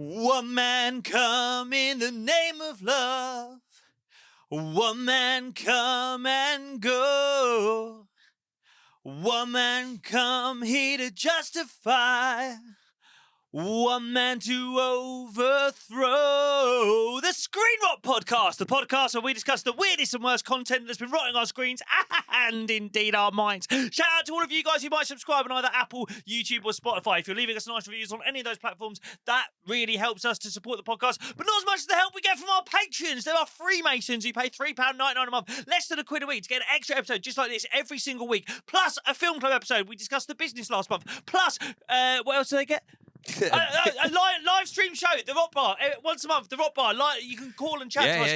One man come in the name of love. One man come and go. One man come here to justify. One man to overthrow the Screen Rot Podcast, the podcast where we discuss the weirdest and worst content that's been rotting our screens and indeed our minds. Shout out to all of you guys who might subscribe on either Apple, YouTube or Spotify. If you're leaving us nice reviews on any of those platforms, that really helps us to support the podcast, but not as much as the help we get from our patrons. There are Freemasons who pay £3.99 a month, less than £1 a week, to get an extra episode just like this every single week, plus a film club episode. We discussed the business last month, plus, what else do they get? a live stream show, the Rock Bar, once a month. The Rock Bar, you can call and chat to us.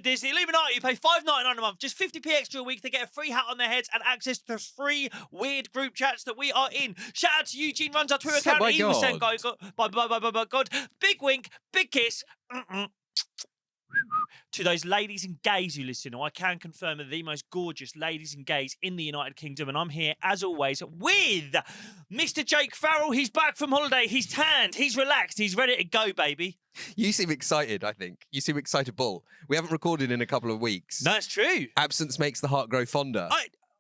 There's the Illuminati. You pay $5.99 a month, just 50p extra a week. They get a free hat on their heads and access to free weird group chats that we are in. Shout out to Eugene, runs our Twitter account. He was sent, guys. God, big wink, big kiss. To those ladies and gays who listen, I can confirm they're the most gorgeous ladies and gays in the United Kingdom, and I'm here, as always, with Mr. Jake Farrell. He's back from holiday. He's tanned. He's relaxed. He's ready to go, baby. You seem excited, I think. You seem excitable. We haven't recorded in a couple of weeks. That's true. Absence makes the heart grow fonder.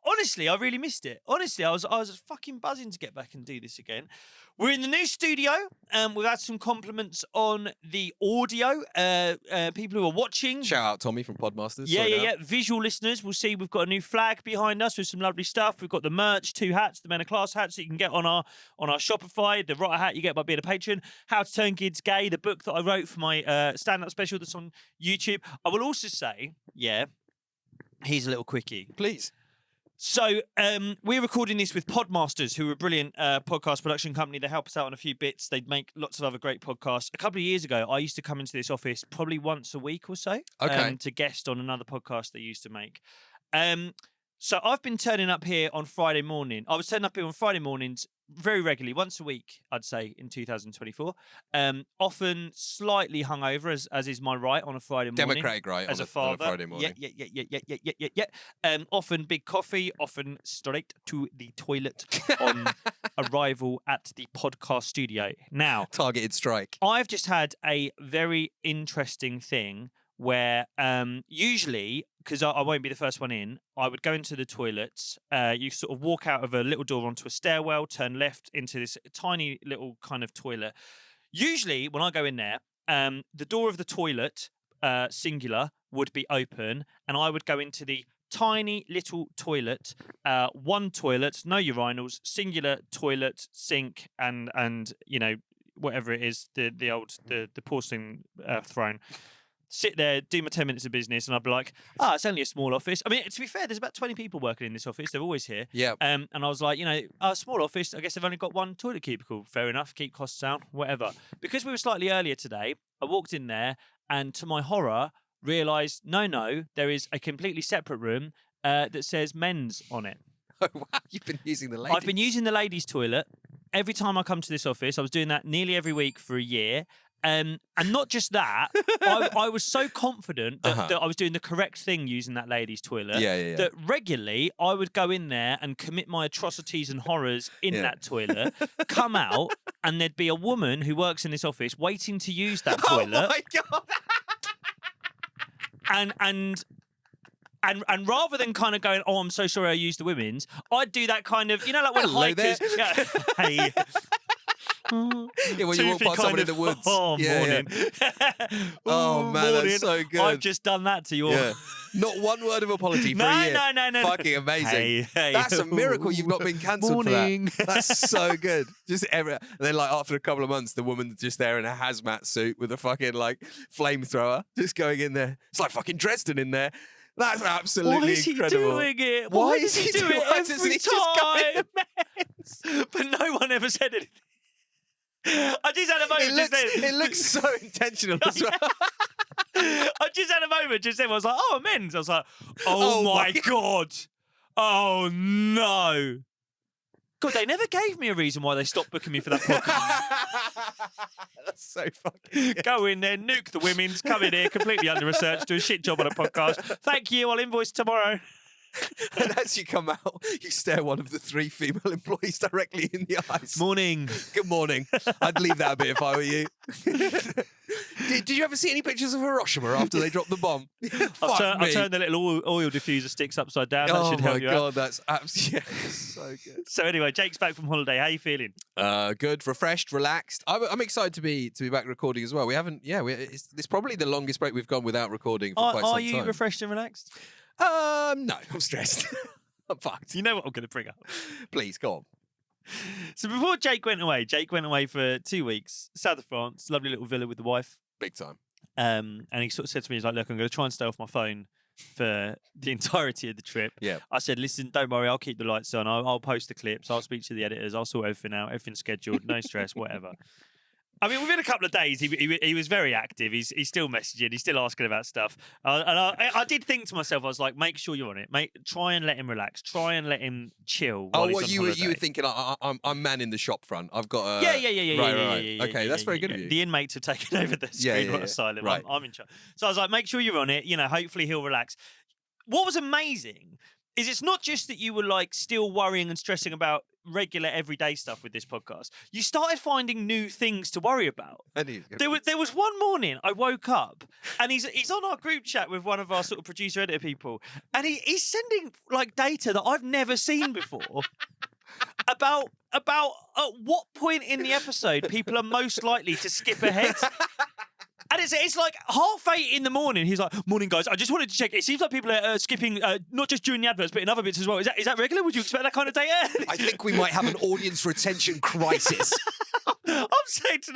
Honestly, I really missed it. Honestly, I was fucking buzzing to get back and do this again. We're in the new studio. We've had some compliments on the audio. People who are watching. Shout out Tommy from Podmasters. Yeah. Visual listeners will see we've got a new flag behind us with some lovely stuff. We've got the merch, 2 hats, the Men of Class hats that you can get on our Shopify. The Rotter hat you get by being a patron. How to Turn Kids Gay, the book that I wrote for my stand-up special that's on YouTube. I will also say, here's a little quickie. Please. So we're recording this with Podmasters, who are a brilliant podcast production company. They help us out on a few bits. They make lots of other great podcasts. A couple of years ago, I used to come into this office probably once a week or so to guest on another podcast they used to make. So I've been turning up here on Friday morning. I was turning up here on Friday mornings very regularly, once a week, I'd say, in 2024. Often slightly hungover, as is my right on a Friday morning. Democratic right as on a father. On a Friday morning. Yeah. Often big coffee, often straight to the toilet on arrival at the podcast studio. Now, targeted strike. I've just had a very interesting thing where usually, because I won't be the first one in, I would go into the toilets. You sort of walk out of a little door onto a stairwell, turn left into this tiny little kind of toilet. Usually, when I go in there, the door of the toilet, singular, would be open, and I would go into the tiny little toilet, one toilet, no urinals, singular toilet, sink, and you know, whatever it is, the porcelain throne. Sit there, do my 10 minutes of business, and I'd be like, it's only a small office. I mean, to be fair, there's about 20 people working in this office. They're always here. Yeah. And I was like, a small office, I guess they've only got one toilet cubicle. Fair enough, keep costs down, whatever. Because we were slightly earlier today, I walked in there, and to my horror, realised, no, there is a completely separate room that says men's on it. Oh, wow, you've been using the ladies. I've been using the ladies' toilet. Every time I come to this office, I was doing that nearly every week for a year. And not just that, I was so confident that I was doing the correct thing using that ladies' toilet that regularly I would go in there and commit my atrocities and horrors in that toilet, come out, and there'd be a woman who works in this office waiting to use that toilet. Oh my God! And rather than kind of going, I'm so sorry I used the women's, I'd do that kind of, like when hikers... Yeah, hey... Yeah, when you walk past someone in the woods. Morning. Oh, man, morning. that's so good. I've just done that to your... Yeah. Not one word of apology for a year. No. Fucking amazing. Hey. That's a miracle you've not been cancelled for that. That's so good. And then, after a couple of months, the woman's just there in a hazmat suit with a fucking, flamethrower, just going in there. It's like fucking Dresden in there. That's absolutely incredible. Why is he doing it? Why does he do it every time? But no one ever said anything. I just had a moment it looks so intentional as well. I just had a moment just then. I was like, a men's. I was like, oh my God. Oh, no. God, they never gave me a reason why they stopped booking me for that podcast. That's so fucking good. Go in there, nuke the women's, come in here completely under researched, do a shit job on a podcast. Thank you, I'll invoice tomorrow. And as you come out, you stare one of the 3 female employees directly in the eyes. Morning. Good morning. I'd leave that a bit if I were you. Did you ever see any pictures of Hiroshima after they dropped the bomb? I'll turn the little oil diffuser sticks upside down. That should help you out. Oh my God, that's absolutely so good. So anyway, Jake's back from holiday. How are you feeling? Good, refreshed, relaxed. I'm excited to be back recording as well. We haven't, it's probably the longest break we've gone without recording for quite some time. Are you refreshed and relaxed? No, I'm stressed. I'm fucked. You know what I'm going to bring up. Please, go on. So before Jake went away for 2 weeks, south of France, lovely little villa with the wife. Big time. And he sort of said to me, he's like, look, I'm going to try and stay off my phone for the entirety of the trip. Yeah. I said, listen, don't worry, I'll keep the lights on. I'll post the clips. I'll speak to the editors. I'll sort everything out. Everything's scheduled. No stress, whatever. I mean, within a couple of days, he was very active. He's still messaging. He's still asking about stuff. And I did think to myself, I was like, make sure you're on it. Try and let him relax. Try and let him chill. While he's on holiday. You were thinking, I'm manning the shop front. I've got a... Yeah. Right. Okay, that's very good of you. The inmates have taken over the screenwriter asylum. Right. I'm in charge. So I was like, make sure you're on it. Hopefully he'll relax. What was amazing is it's not just that you were like still worrying and stressing about regular everyday stuff with this podcast. You started finding new things to worry about. There was one morning I woke up and he's on our group chat with one of our sort of producer editor people, and he's sending like data that I've never seen before about at what point in the episode people are most likely to skip ahead. And it's like 8:30 in the morning. He's like, morning, guys. I just wanted to check. It seems like people are skipping, not just during the adverts, but in other bits as well. Is that regular? Would you expect that kind of data? I think we might have an audience retention crisis. I'm sat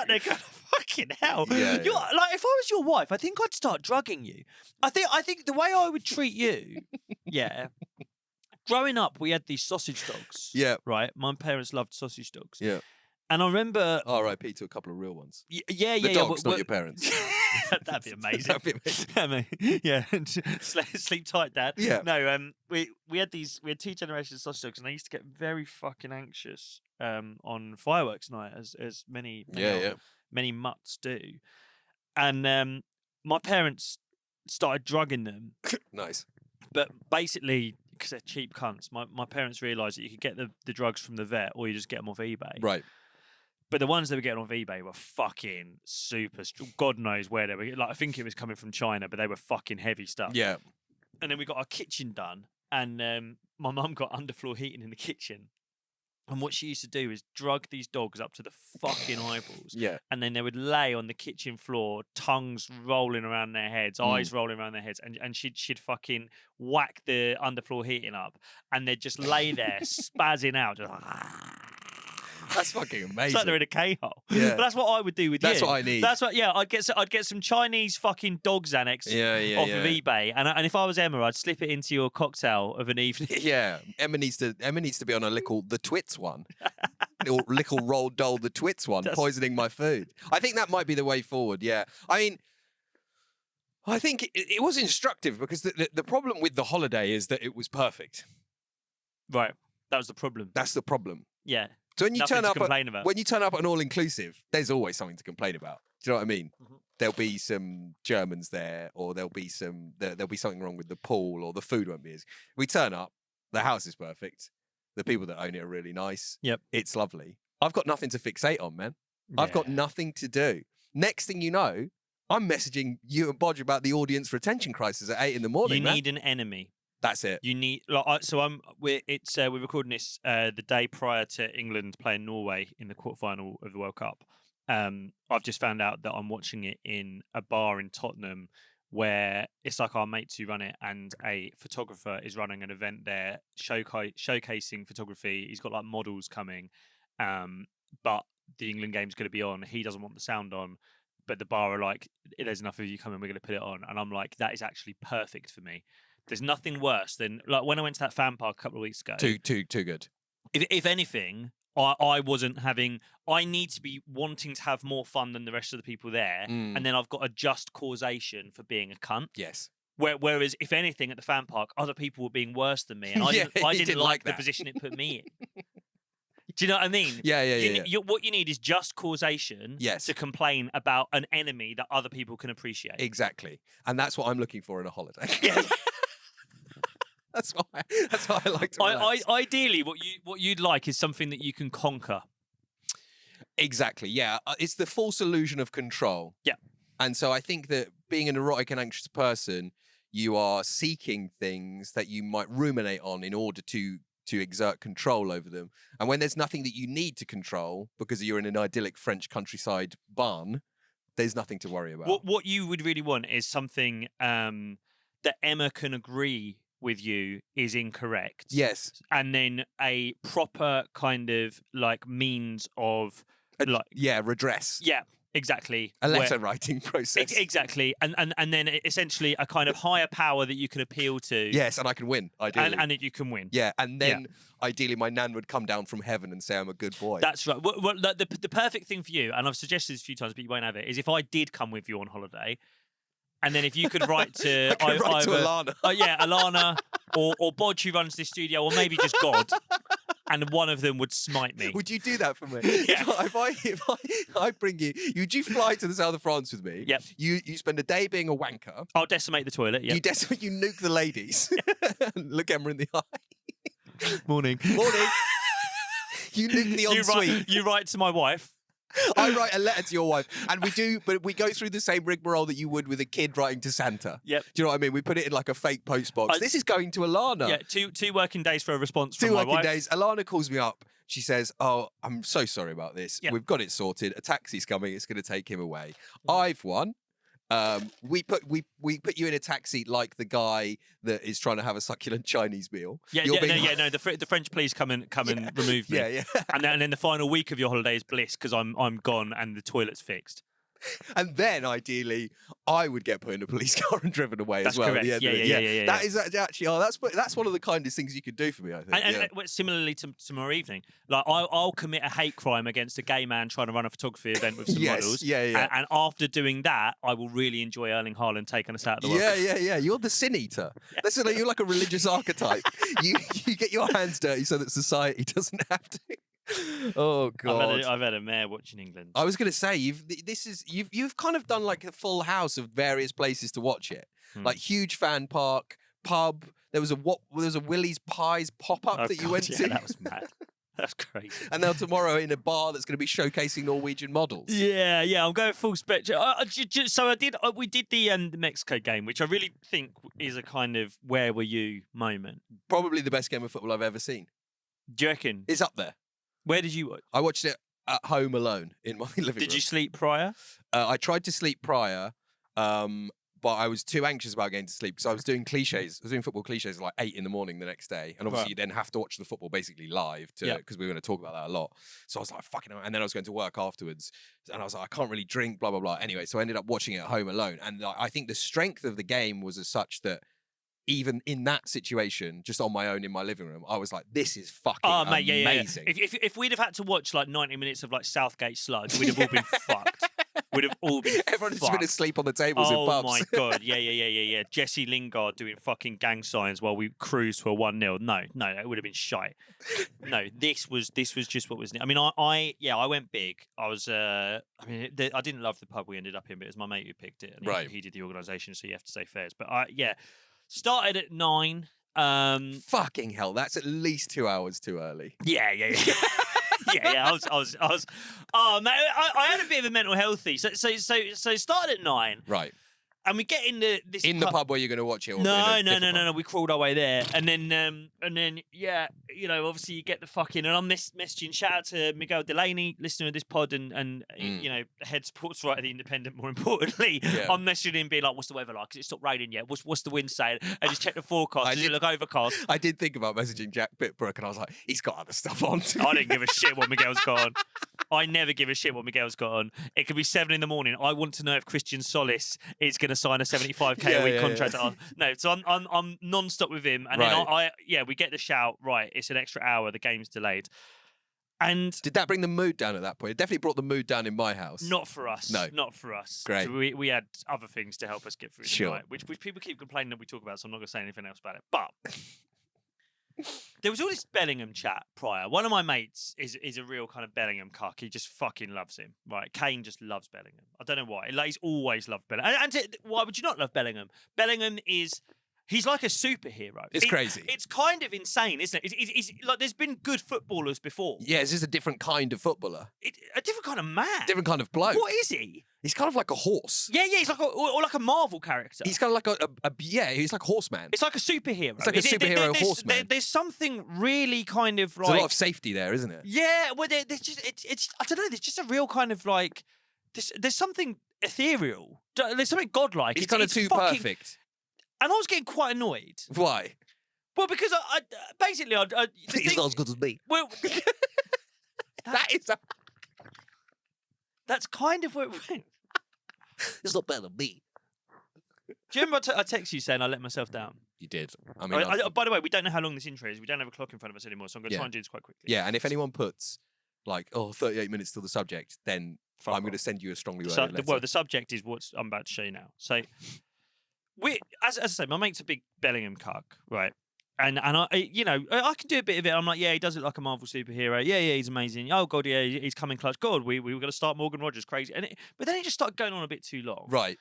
there going, fucking hell. Yeah. Like, if I was your wife, I think I'd start drugging you. I think the way I would treat you, growing up, we had these sausage dogs. Yeah. Right? My parents loved sausage dogs. Yeah. And I remember... R.I.P. to a couple of real ones. Yeah. The dogs, not your parents. That'd be amazing. Yeah. Sleep tight, Dad. Yeah. No, we had 2 generations of sausage dogs, and I used to get very fucking anxious on fireworks night, as many mutts do. And my parents started drugging them. Nice. But basically, because they're cheap cunts, my parents realised that you could get the drugs from the vet, or you just get them off eBay. Right. But the ones they were getting off eBay were fucking super. God knows where they were. Like, I think it was coming from China, but they were fucking heavy stuff. Yeah. And then we got our kitchen done, and my mum got underfloor heating in the kitchen. And what she used to do is drug these dogs up to the fucking eyeballs. Yeah. And then they would lay on the kitchen floor, tongues rolling around their heads, eyes rolling around their heads, and she'd fucking whack the underfloor heating up, and they'd just lay there spazzing out, just That's fucking amazing. It's like they're in a K-hole. Yeah. But that's what I would do with That's you. what I need. That's what. Yeah, I'd get some Chinese fucking dog Xanax off of eBay, and if I was Emma, I'd slip it into your cocktail of an evening. Yeah, Emma needs to be on a Lickle the Twits one. Or Lickle Roll Dole the Twits one, poisoning my food. I think that might be the way forward. Yeah, I mean, I think it was instructive because the problem with the holiday is that it was perfect. Right, that was the problem. That's the problem. Yeah. So when you Nothing turn to up complain about. when you turn up at an all-inclusive, there's always something to complain about. Do you know what I mean? Mm-hmm. There'll be some Germans there, or there'll be something wrong with the pool, or the food won't be as. We turn up, the house is perfect, the people that own it are really nice. Yep, it's lovely. I've got nothing to fixate on, man. Yeah. I've got nothing to do. Next thing you know, I'm messaging you and Bodge about the audience retention crisis at 8 in the morning. You need an enemy. That's it. You need we're recording this the day prior to England playing Norway in the quarterfinal of the World Cup. I've just found out that I'm watching it in a bar in Tottenham where it's like our mates who run it, and a photographer is running an event there showcasing photography. He's got like models coming, but the England game's going to be on. He doesn't want the sound on, but the bar are like, there's enough of you coming, we're going to put it on. And I'm like, that is actually perfect for me. There's nothing worse than like when I went to that fan park a couple of weeks ago. Too good. If anything, I wasn't having. I need to be wanting to have more fun than the rest of the people there, and then I've got a just causation for being a cunt. Yes. Whereas, if anything, at the fan park, other people were being worse than me, and I didn't like the position it put me in. Do you know what I mean? Yeah. What you need is just causation to complain about an enemy that other people can appreciate. Exactly. And that's what I'm looking for in a holiday. Yeah. That's why I like to relax. Ideally, what you'd like is something that you can conquer. Exactly, yeah. It's the false illusion of control. Yeah. And so I think that being an erotic and anxious person, you are seeking things that you might ruminate on in order to exert control over them. And when there's nothing that you need to control because you're in an idyllic French countryside barn, there's nothing to worry about. What you would really want is something that Emma can agree with you is incorrect. Yes. And then a proper kind of like means of redress. Yeah, exactly. A letter writing process. Exactly. And then essentially a kind of higher power that you can appeal to. Yes, and I can win, ideally. And you can win. Yeah, and then ideally my nan would come down from heaven and say I'm a good boy. That's right. Well, the perfect thing for you, and I've suggested this a few times, but you won't have it, is if I did come with you on holiday, and then if you could write to I could write to Alana. Alana, or Bodge who runs this studio, or maybe just God, and one of them would smite me. Would you do that for me? Yeah. If I bring you, would you fly to the south of France with me? Yep. You spend a day being a wanker. I'll decimate the toilet. Yeah. You nuke the ladies. Look Emma in the eye. Morning. Morning. You nuke the ensuite. You write to my wife. I write a letter to your wife, and we go through the same rigmarole that you would with a kid writing to Santa. Yep. Do you know what I mean? We put it in like a fake post box. This is going to Alana. Yeah, two working days for a response from my wife. 2 working days. Alana calls me up. She says, "Oh, I'm so sorry about this. Yep. We've got it sorted. A taxi's coming. It's going to take him away. I've won. We put you in a taxi like the guy that is trying to have a succulent Chinese meal. No. The French police come and remove me. Yeah. And then the final week of your holiday is bliss because I'm gone and the toilet's fixed. And then, ideally, I would get put in a police car and driven away That's as well. correct. At the end of it. That is actually, that's one of the kindest things you could do for me, I think. And similarly to tomorrow evening, like I'll commit a hate crime against a gay man trying to run a photography event with some models. Yeah. And after doing that, I will really enjoy Erling Haaland taking us out of the world. Yeah. You're the sin eater. You're like a religious archetype. You get your hands dirty so that society doesn't have to. Oh God! I've had a mare watching England. I was going to say you've kind of done like a full house of various places to watch it, like huge fan park, pub. There was a Willie's Pies pop up that you went to. That was mad. That's crazy. And now tomorrow in a bar that's going to be showcasing Norwegian models. Yeah. I'm going full spectrum. We did the Mexico game, which I really think is a kind of where were you moment. Probably the best game of football I've ever seen. Do you reckon? It's up there. Where did you watch? I watched it at home alone in my living room. Did you sleep prior? I tried to sleep prior, but I was too anxious about getting to sleep because I was doing cliches. I was doing football cliches at like 8 in the morning the next day. And obviously you then have to watch the football basically live because we were going to talk about that a lot. So I was like, fucking hell. And then I was going to work afterwards. And I was like, I can't really drink, blah, blah, blah. Anyway, so I ended up watching it at home alone. And I think the strength of the game was as such that even in that situation, just on my own in my living room, I was like, this is fucking amazing. Yeah. If we'd have had to watch like 90 minutes of like Southgate sludge, we'd have all been fucked. We'd have all been Everyone's fucked. been asleep on the tables in pubs. Oh my God. Yeah. Jesse Lingard doing fucking gang signs while we cruised to a 1-0. No, it would have been shite. No, this was just what was. I mean, I went big. I was. I didn't love the pub we ended up in, but it was my mate who picked it, and he did the organisation, so you have to say fairs. But started at 9. Fucking hell, that's at least 2 hours too early. Yeah. I was. Oh man, I had a bit of a mental healthy. So started at 9. Right. And we get into this the pub where you're going to watch it. Or no. We crawled our way there, and then obviously you get the fucking. And I'm messaging. Shout out to Miguel Delaney, listener of this pod, and head sports writer, The Independent. More importantly, I'm messaging him, being like, "What's the weather like? Has it stopped raining yet? What's the wind saying?" And just check the forecast. Does it look overcast? I did think about messaging Jack Pitbrook, and I was like, he's got other stuff on. I didn't give a shit what Miguel's got on. I never give a shit what Miguel's got on. It could be 7 in the morning. I want to know if Christian Solis is going to sign a 75k a week contract. Yeah. No, so I'm non-stop with him, and then we get the shout. Right, it's an extra hour. The game's delayed. And did that bring the mood down at that point? It definitely brought the mood down in my house. Not for us. No, not for us. Great. So we had other things to help us get through the night, which people keep complaining that we talk about. So I'm not going to say anything else about it. But there was all this Bellingham chat prior. One of my mates is a real kind of Bellingham cuck. He just fucking loves him. Right? Kane just loves Bellingham. I don't know why. Like, he's always loved Bellingham. And why would you not love Bellingham? Bellingham is He's like a superhero. It's crazy. It's kind of insane, isn't it? It's like there's been good footballers before. Yeah, it's just a different kind of footballer. A different kind of man. Different kind of bloke. What is he? He's kind of like a horse. Yeah, he's like or like a Marvel character. He's kind of like he's like a horseman. It's like a superhero. It's like a superhero horseman. There's something really kind of like... There's a lot of safety there, isn't it? Yeah, well, there's just... It's I don't know, there's just a real kind of like... There's something ethereal. There's something godlike. He's kind of too perfect. And I was getting quite annoyed. Why? Well, because I basically... He's not as good as me. Well... That's kind of what it went. It's not better than me. Do you remember I texted you saying I let myself down? You did. I mean, by the way, we don't know how long this intro is. We don't have a clock in front of us anymore, so I'm going to try and do this quite quickly. Yeah, and if anyone puts, 38 minutes till the subject, then I'm going to send you a strongly worded letter. Well, the subject is what I'm about to show you now. So, as I say, my mate's a big Bellingham cuck, right? And I can do a bit of it. I'm like, yeah, he does look like a Marvel superhero. Yeah, he's amazing. Oh god, yeah, he's coming clutch. God, we were going to start Morgan Rogers, crazy. But then he just started going on a bit too long. Right.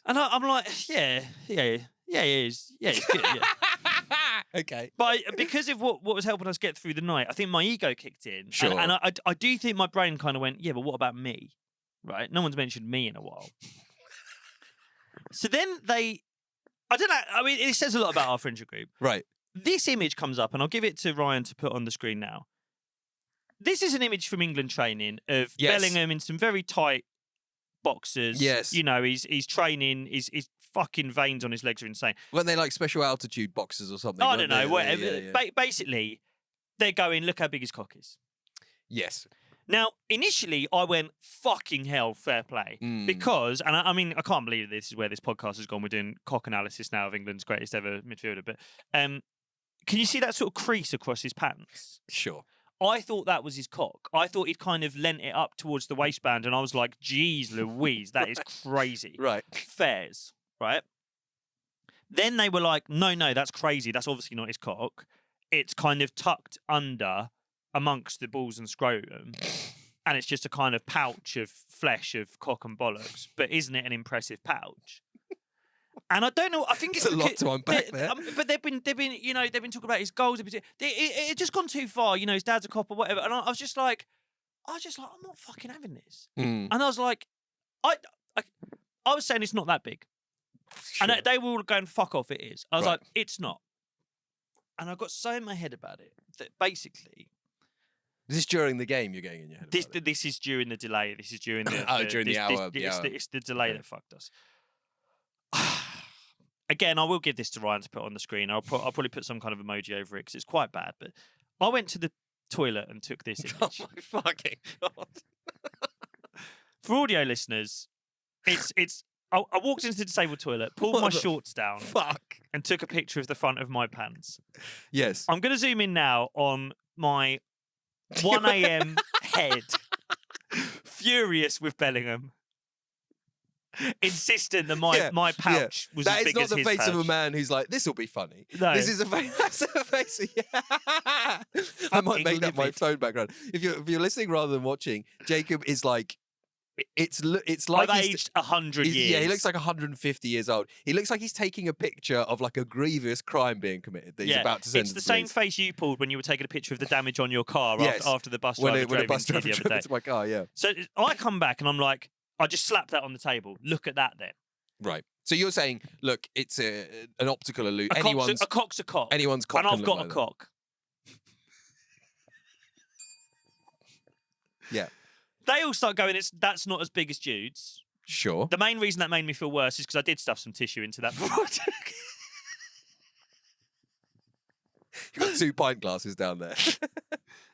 And I'm like, yeah, he is. Yeah, he's good. Yeah. Okay. But because of what was helping us get through the night, I think my ego kicked in. Sure. And I do think my brain kind of went, yeah, but what about me? Right? No one's mentioned me in a while. So then I don't know. I mean, it says a lot about our friendship group. Right. This image comes up, and I'll give it to Ryan to put on the screen now. This is an image from England training of Bellingham in some very tight boxers. Yes. You know, he's training. His fucking veins on his legs are insane. Weren't they like special altitude boxers or something? I don't know. Whatever. Yeah. Basically, they're going, look how big his cock is. Yes. Now, initially, I went, fucking hell, fair play. Because, and I mean, I can't believe this is where this podcast has gone. We're doing cock analysis now of England's greatest ever midfielder. But can you see that sort of crease across his pants? Sure. I thought that was his cock. I thought he'd kind of lent it up towards the waistband, and I was like, geez Louise, that is crazy. Right. Fairs, right? Then they were like, no, that's crazy. That's obviously not his cock. It's kind of tucked under amongst the balls and scrotum, and it's just a kind of pouch of flesh of cock and bollocks. But isn't it an impressive pouch? And I don't know. I think it's a lot to unpack there. But they've been talking about his goals. It just gone too far. His dad's a cop or whatever. And I was just like, I'm not fucking having this. And I was like, I was saying it's not that big, and they were all going, fuck off. It is. I was like, it's not. And I got so in my head about it that basically. Is this during the game you're getting in your head? This is during the delay. This is during the during the hour. It's the delay that fucked us. Again, I will give this to Ryan to put on the screen. I'll probably put some kind of emoji over it because it's quite bad. But I went to the toilet and took this image. Oh my fucking god! For audio listeners, I walked into the disabled toilet, pulled my shorts down, and took a picture of the front of my pants. Yes. I'm going to zoom in now on my 1 a.m. head, furious with Bellingham, insistent that my pouch was as big as his pouch. That is not the face of a man who's like, this will be funny. No. This is a face. That's a face. I might make that my phone background. If you're listening rather than watching, Jacob is like. It's like I've aged 100 years. Yeah, he looks like 150 years old. He looks like he's taking a picture of like a grievous crime being committed that he's about to send. It's the same face you pulled when you were taking a picture of the damage on your car after the bus driver drove into my car. Yeah. So I come back and I'm like, I just slapped that on the table. Look at that then. Right. So you're saying, look, it's an optical illusion. A cock's a cock. Anyone's cock. And I've got a cock. Yeah. They all start going, that's not as big as Jude's. Sure. The main reason that made me feel worse is because I did stuff some tissue into that before I took it. You've got 2 pint glasses down there.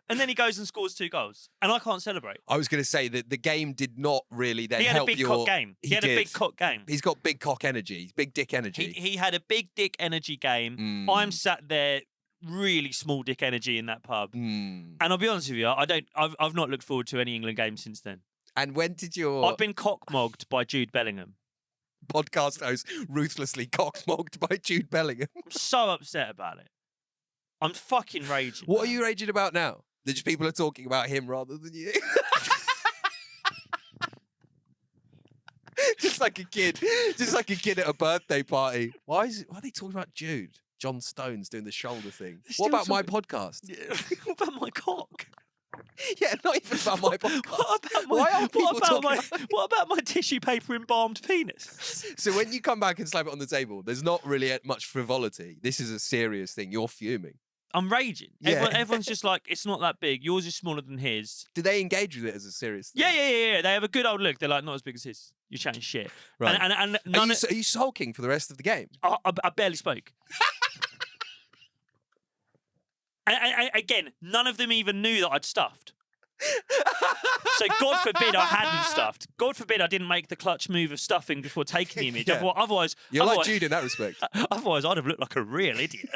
And then he goes and scores 2 goals. And I can't celebrate. I was going to say that the game did not really then help He had a big cock game. He had a big cock game. He's got big cock energy. Big dick energy. He had a big dick energy game. I'm sat there really small dick energy in that pub. And I'll be honest with you, I've not looked forward to any England game since then. And when did your... I've been cockmogged by Jude Bellingham. Podcast host ruthlessly cockmogged by Jude Bellingham. I'm so upset about it. I'm fucking raging. What are you raging about now? That just people are talking about him rather than you? just like a kid at a birthday party. Why are they talking about Jude? John Stone's doing the shoulder thing. What about my podcast? Yeah. What about my cock? Yeah, not even about my podcast. What about my tissue paper embalmed penis? So when you come back and slap it on the table, there's not really much frivolity. This is a serious thing. You're fuming. I'm raging. Yeah. Everyone's just like, it's not that big. Yours is smaller than his. Do they engage with it as a serious thing? Yeah. They have a good old look. They're like, not as big as his. You're chatting shit. Right. And Are you sulking for the rest of the game? I barely spoke. And again, none of them even knew that I'd stuffed. So God forbid I hadn't stuffed. God forbid I didn't make the clutch move of stuffing before taking the image. Yeah. Otherwise, You're like Jude in that respect. Otherwise, I'd have looked like a real idiot.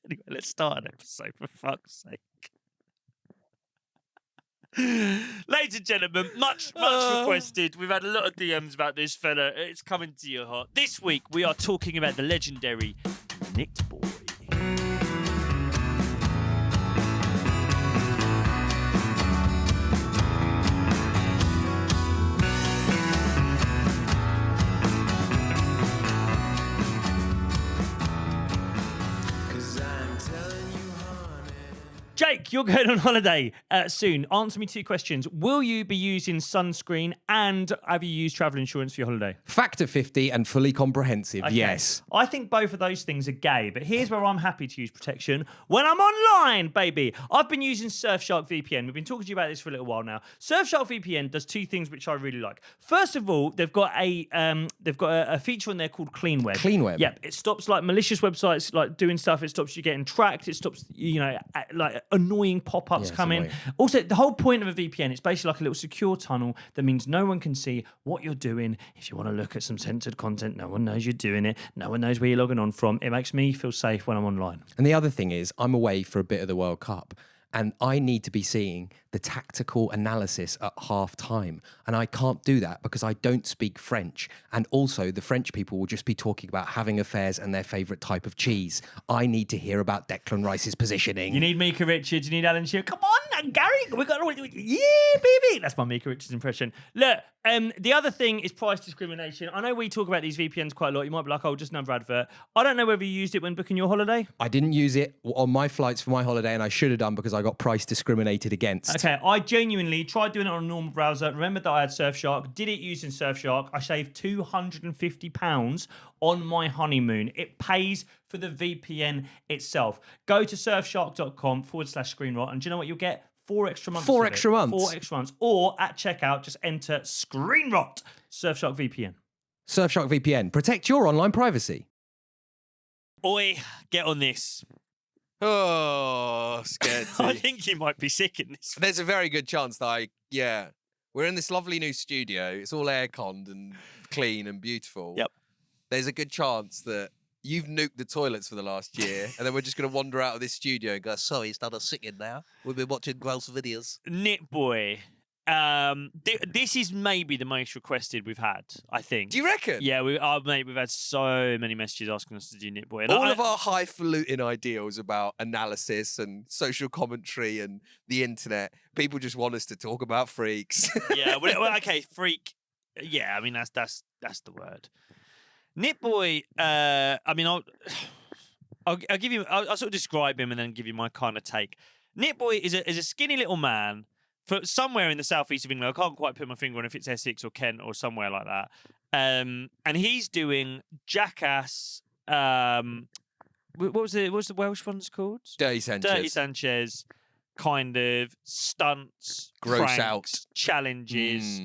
Anyway, let's start an episode, for fuck's sake. Ladies and gentlemen, much requested. We've had a lot of DMs about this fella. It's coming to your heart. This week, we are talking about the legendary Nitboy. Jake, you're going on holiday soon. Answer me 2 questions. Will you be using sunscreen, and have you used travel insurance for your holiday? Factor 50 and fully comprehensive, Okay. yes. I think both of those things are gay, but here's where I'm happy to use protection when I'm online, baby. I've been using Surfshark VPN. We've been talking to you about this for a little while now. Surfshark VPN does 2 things which I really like. First of all, they've got a feature on there called Clean Web. Clean Web. Yep. It stops like malicious websites like doing stuff. It stops you getting tracked. It stops like annoying pop-ups Yeah, coming. annoying. Also, the whole point of a VPN, it's basically like a little secure tunnel that means no one can see what you're doing. If you want to look at some censored content, no one knows you're doing it. No one knows where you're logging on from. It makes me feel safe when I'm online. And the other thing is, I'm away for a bit of the World Cup, and I need to be seeing the tactical analysis at half time. And I can't do that because I don't speak French. And also, the French people will just be talking about having affairs and their favourite type of cheese. I need to hear about Declan Rice's positioning. You need Mika Richards, you need Alan Shearer. Come on, Gary. Yeah, baby. That's my Mika Richards impression. Look, the other thing is price discrimination. I know we talk about these VPNs quite a lot. You might be like, oh, just another advert. I don't know whether you used it when booking your holiday. I didn't use it on my flights for my holiday, and I should have done because I got price discriminated against. Okay, I genuinely tried doing it on a normal browser. Remember that I had Surfshark. Did it using Surfshark. I saved £250 on my honeymoon. It pays for the VPN itself. Go to surfshark.com/screenrot, and do you know what you'll get? 4 extra months. 4 extra months. 4 extra months. Or at checkout, just enter screenrot. Surfshark VPN. Surfshark VPN. Protect your online privacy. Oi, get on this. Oh, scared. I think you might be sick in this. There's a very good chance that we're in this lovely new studio. It's all air-conned and clean and beautiful. Yep. There's a good chance that you've nuked the toilets for the last year, and then we're just going to wander out of this studio and go, sorry, it's not us sitting now. We've been watching gross videos. Nitboy. This is maybe the most requested we've had, I think. Do you reckon? Yeah, mate, we've had so many messages asking us to do Nitboy. And All of our highfalutin ideals about analysis and social commentary and the internet, people just want us to talk about freaks. Yeah, well, okay, freak. Yeah, I mean that's the word. Nitboy. I mean, I'll give you. I'll sort of describe him and then give you my kind of take. Nitboy is a skinny little man from somewhere in the southeast of England. I can't quite put my finger on if it's Essex or Kent or somewhere like that. And he's doing Jackass. What was the Welsh one's called? Dirty Sanchez. Dirty Sanchez. Kind of stunts, Gross pranks, out. challenges,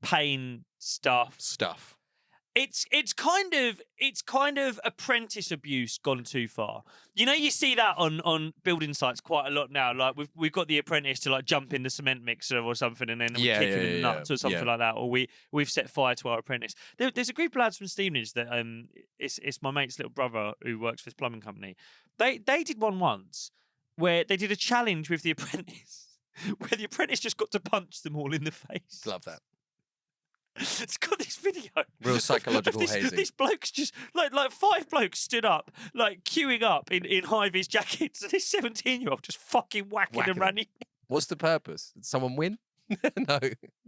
pain stuff. It's kind of apprentice abuse gone too far. You know, you see that on building sites quite a lot now. Like we've got the apprentice to like jump in the cement mixer or something, and then we kick him in the nuts or something like that. Or we've set fire to our apprentice. There's a group of lads from Stevenage that it's my mate's little brother who works for his plumbing company. They did one once where they did a challenge with the apprentice, where the apprentice just got to punch them all in the face. Love that. It's got this video. Real psychological hazing. This bloke's just like 5 blokes stood up, like queuing up in high-vis jackets, and this 17-year-old just fucking whacking and running. What's the purpose? Did someone win? No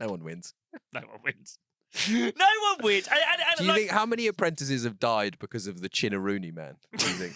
one wins. No one wins. No one would. Do you think how many apprentices have died because of the Chinaroonie man? Do you think?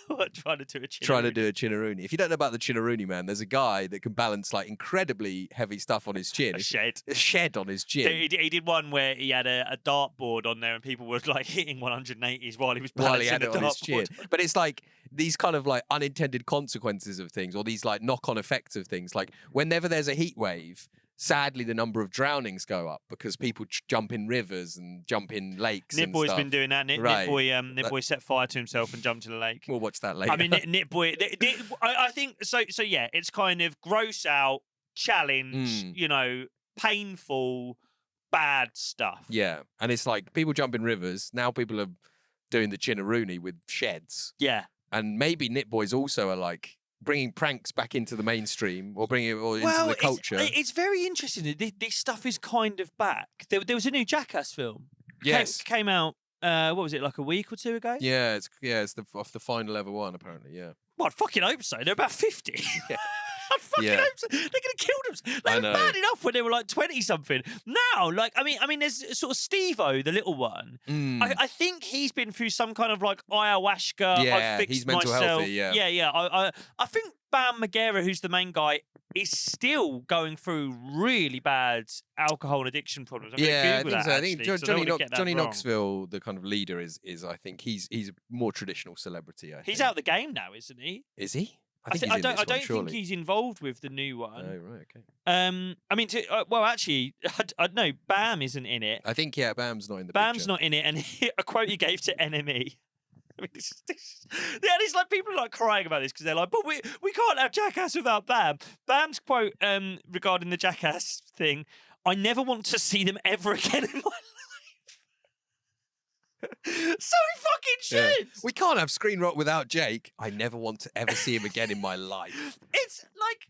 What, trying to do a Trying to do a Chinaroonie. If you don't know about the Chinaroonie man, there's a guy that can balance like incredibly heavy stuff on his chin. A shed. A shed on his chin. He did one where he had a dartboard on there and people were like hitting 180s while he was balancing While he had the it on his dartboard. chin. But it's like these kind of like unintended consequences of things, or these like knock-on effects of things. Like whenever there's a heat wave, sadly the number of drownings go up because people jump in rivers and jump in lakes. Nitboy's been doing that. Right. Nitboy set fire to himself and jumped in the lake. We'll watch that later. I mean, Nitboy. I think so. So yeah, it's kind of gross out, challenge. You know, painful, bad stuff. Yeah, and it's like people jump in rivers. Now people are doing the Chinaroonie with sheds. Yeah, and maybe Nitboys also are like bringing pranks back into the mainstream or bringing it all into the culture. It's very interesting that this stuff is kind of back. There was a new Jackass film. Yes, came out. What was it, like a week or two ago? Yeah, it's off the final ever one apparently. Yeah. Well, I'd fucking hope so. They're about 50. Yeah. I fucking hope so. They're gonna kill them. They were bad enough when they were like 20 something. Now, like, I mean, there's sort of Steve-O, the little one. I think he's been through some kind of like ayahuasca. Yeah, I fixed he's mental myself. healthy. Yeah, yeah. I think Bam Margera, who's the main guy, is still going through really bad alcohol and addiction problems. I'm I think that, so. I think Johnny wrong. Knoxville, the kind of leader, is I think he's a more traditional celebrity. He's out of the game now, isn't he? Is he? I don't think he's involved with the new one. Oh right, okay. I mean, well, actually, I don't know. Bam isn't in it. I think Bam's not in the. Bam's picture. not in it, and a quote he gave to NME. I mean, it's like people are like crying about this because they're like, but we can't have Jackass without Bam. Bam's quote regarding the Jackass thing: "I never want to see them ever again in my life." So he fucking should. Yeah. We can't have Screen Rot without Jake. I never want to ever see him again in my life. It's like,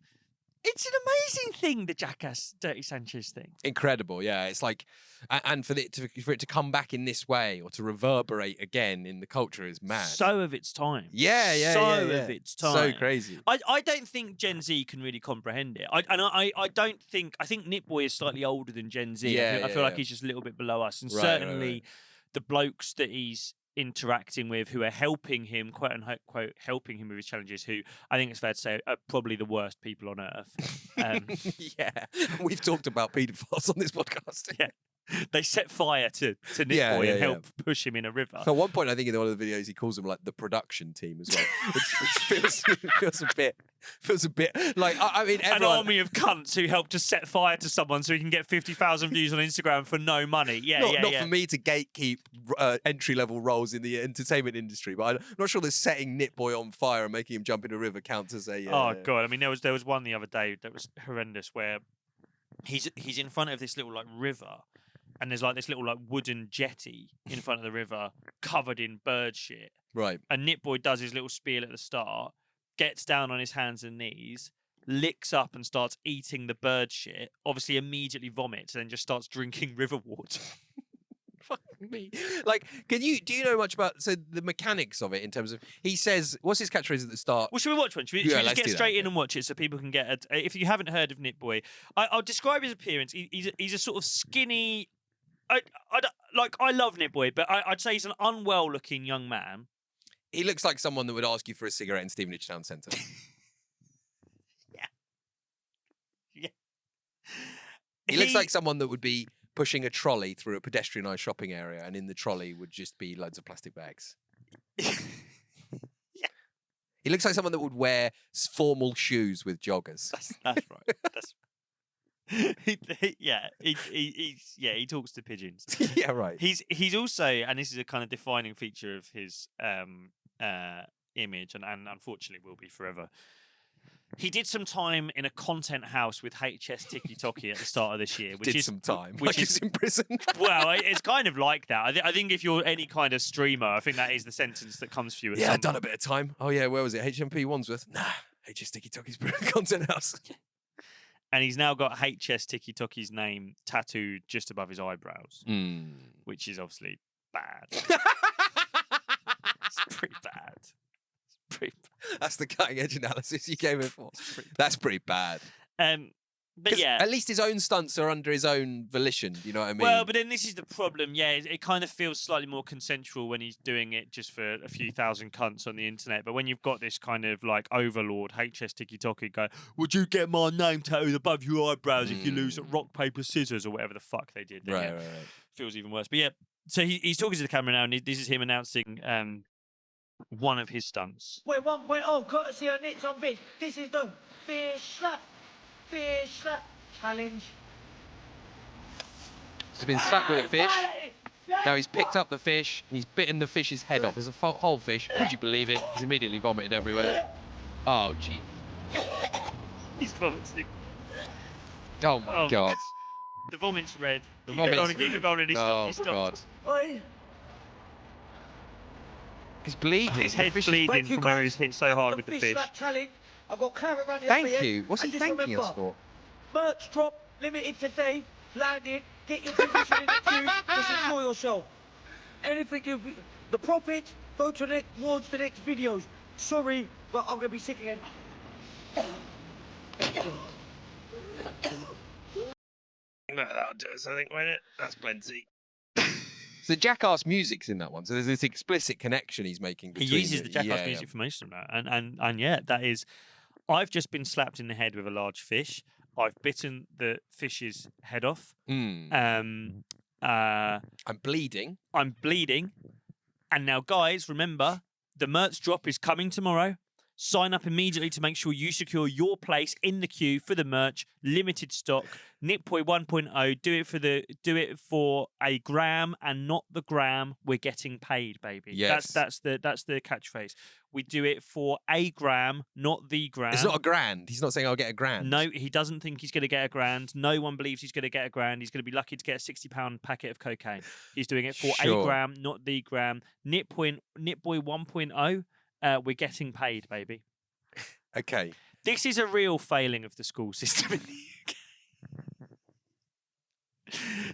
it's an amazing thing, the Jackass Dirty Sanchez thing. Incredible, yeah. It's like, and for it to come back in this way or to reverberate again in the culture is mad. So of its time. Yeah. Of its time. So crazy. I don't think Gen Z can really comprehend it. I think Nitboy is slightly older than Gen Z. I feel like he's just a little bit below us, and certainly the blokes that he's interacting with who are helping him, quote unquote, helping him with his challenges, who I think it's fair to say are probably the worst people on earth. Yeah, we've talked about paedophiles on this podcast. Yeah. They set fire to Nitboy and help push him in a river. At one point, I think in one of the videos, he calls them like the production team as well, which feels a bit like I mean everyone... an army of cunts who help to set fire to someone so he can get 50,000 views on Instagram for no money. Not for me to gatekeep entry level roles in the entertainment industry, but I'm not sure that setting Nitboy on fire and making him jump in a river counts as a. Oh god! I mean, there was one the other day that was horrendous where he's in front of this little like river. And there's like this little like wooden jetty in front of the river covered in bird shit. Right. And Nitboy does his little spiel at the start, gets down on his hands and knees, licks up and starts eating the bird shit, obviously immediately vomits, and then just starts drinking river water. Fuck me. Like, do you know much about the mechanics of it in terms of he says what's his catchphrase at the start? Well, should we watch one? Should we just get straight in and watch it so people can get if you haven't heard of Nitboy, I'll describe his appearance. He's a sort of skinny. I love Nitboy, but I'd say he's an unwell-looking young man. He looks like someone that would ask you for a cigarette in Stevenage Town Centre. Yeah. He looks like someone that would be pushing a trolley through a pedestrianised shopping area, and in the trolley would just be loads of plastic bags. Yeah. He looks like someone that would wear formal shoes with joggers. That's right. That's he talks to pigeons. Yeah, right. He's also, and this is a kind of defining feature of his image, and unfortunately will be forever. He did some time in a content house with HS Tiki-Toki at the start of this year. Which is in prison. Well, it's kind of like that. I think if you're any kind of streamer, I think that is the sentence that comes for you. I've done a bit of time. Oh yeah, where was it? HMP Wandsworth? Nah, HS Tiki-Toki's content house. And he's now got HS Tiki-Toki's name tattooed just above his eyebrows, which is obviously bad. It's pretty bad. That's the cutting edge analysis you gave it for. That's pretty bad. But yeah. At least his own stunts are under his own volition. You know what I mean? Well, but then this is the problem. Yeah, it kind of feels slightly more consensual when he's doing it just for a few thousand cunts on the internet. But when you've got this kind of like overlord, HS Tiki-Toki go, would you get my name tattooed above your eyebrows if you lose at rock, paper, scissors or whatever the fuck they did? Then, right. Feels even worse. But yeah, so he's talking to the camera now, and this is him announcing one of his stunts. Wait, 1.0, courtesy of Nits on Bitch. This is the fish slap challenge. He's been stuck with a fish. Now he's picked up the fish. He's bitten the fish's head off. There's a whole fish. Would you believe it? He's immediately vomited everywhere. Oh, gee. He's vomiting. Oh, my God. The vomit's red. The vomit's Keep it rolling. Oh, God. He's bleeding. His head's bleeding from where he's hit so hard with the fish. Challenge. I've got camera running Thank you. What's he thanking us for? Merch drop, limited today, landed, get your position in the queue, just enjoy yourself. Anything the profit, go to the next videos. Sorry, but I'm going to be sick again. That'll do us, I think, won't it? That's plenty. So Jackass music's in that one. So there's this explicit connection he's making between. He uses the Jackass music for most of that, and yeah, that is. I've just been slapped in the head with a large fish. I've bitten the fish's head off. I'm bleeding. I'm bleeding, and now, guys, remember the merch drop is coming tomorrow. Sign up immediately to make sure you secure your place in the queue for the merch. Limited stock. Nitboy 1.0. Do it for a gram and not the gram. We're getting paid, baby. Yes. That's the catchphrase. We do it for a gram, not the gram. It's not a grand. He's not saying I'll get a grand. No, he doesn't think he's going to get a grand. No one believes he's going to get a grand. He's going to be lucky to get a £60 packet of cocaine. He's doing it for a gram, not the gram. Nitboy 1.0. We're getting paid, baby. Okay. This is a real failing of the school system in the UK.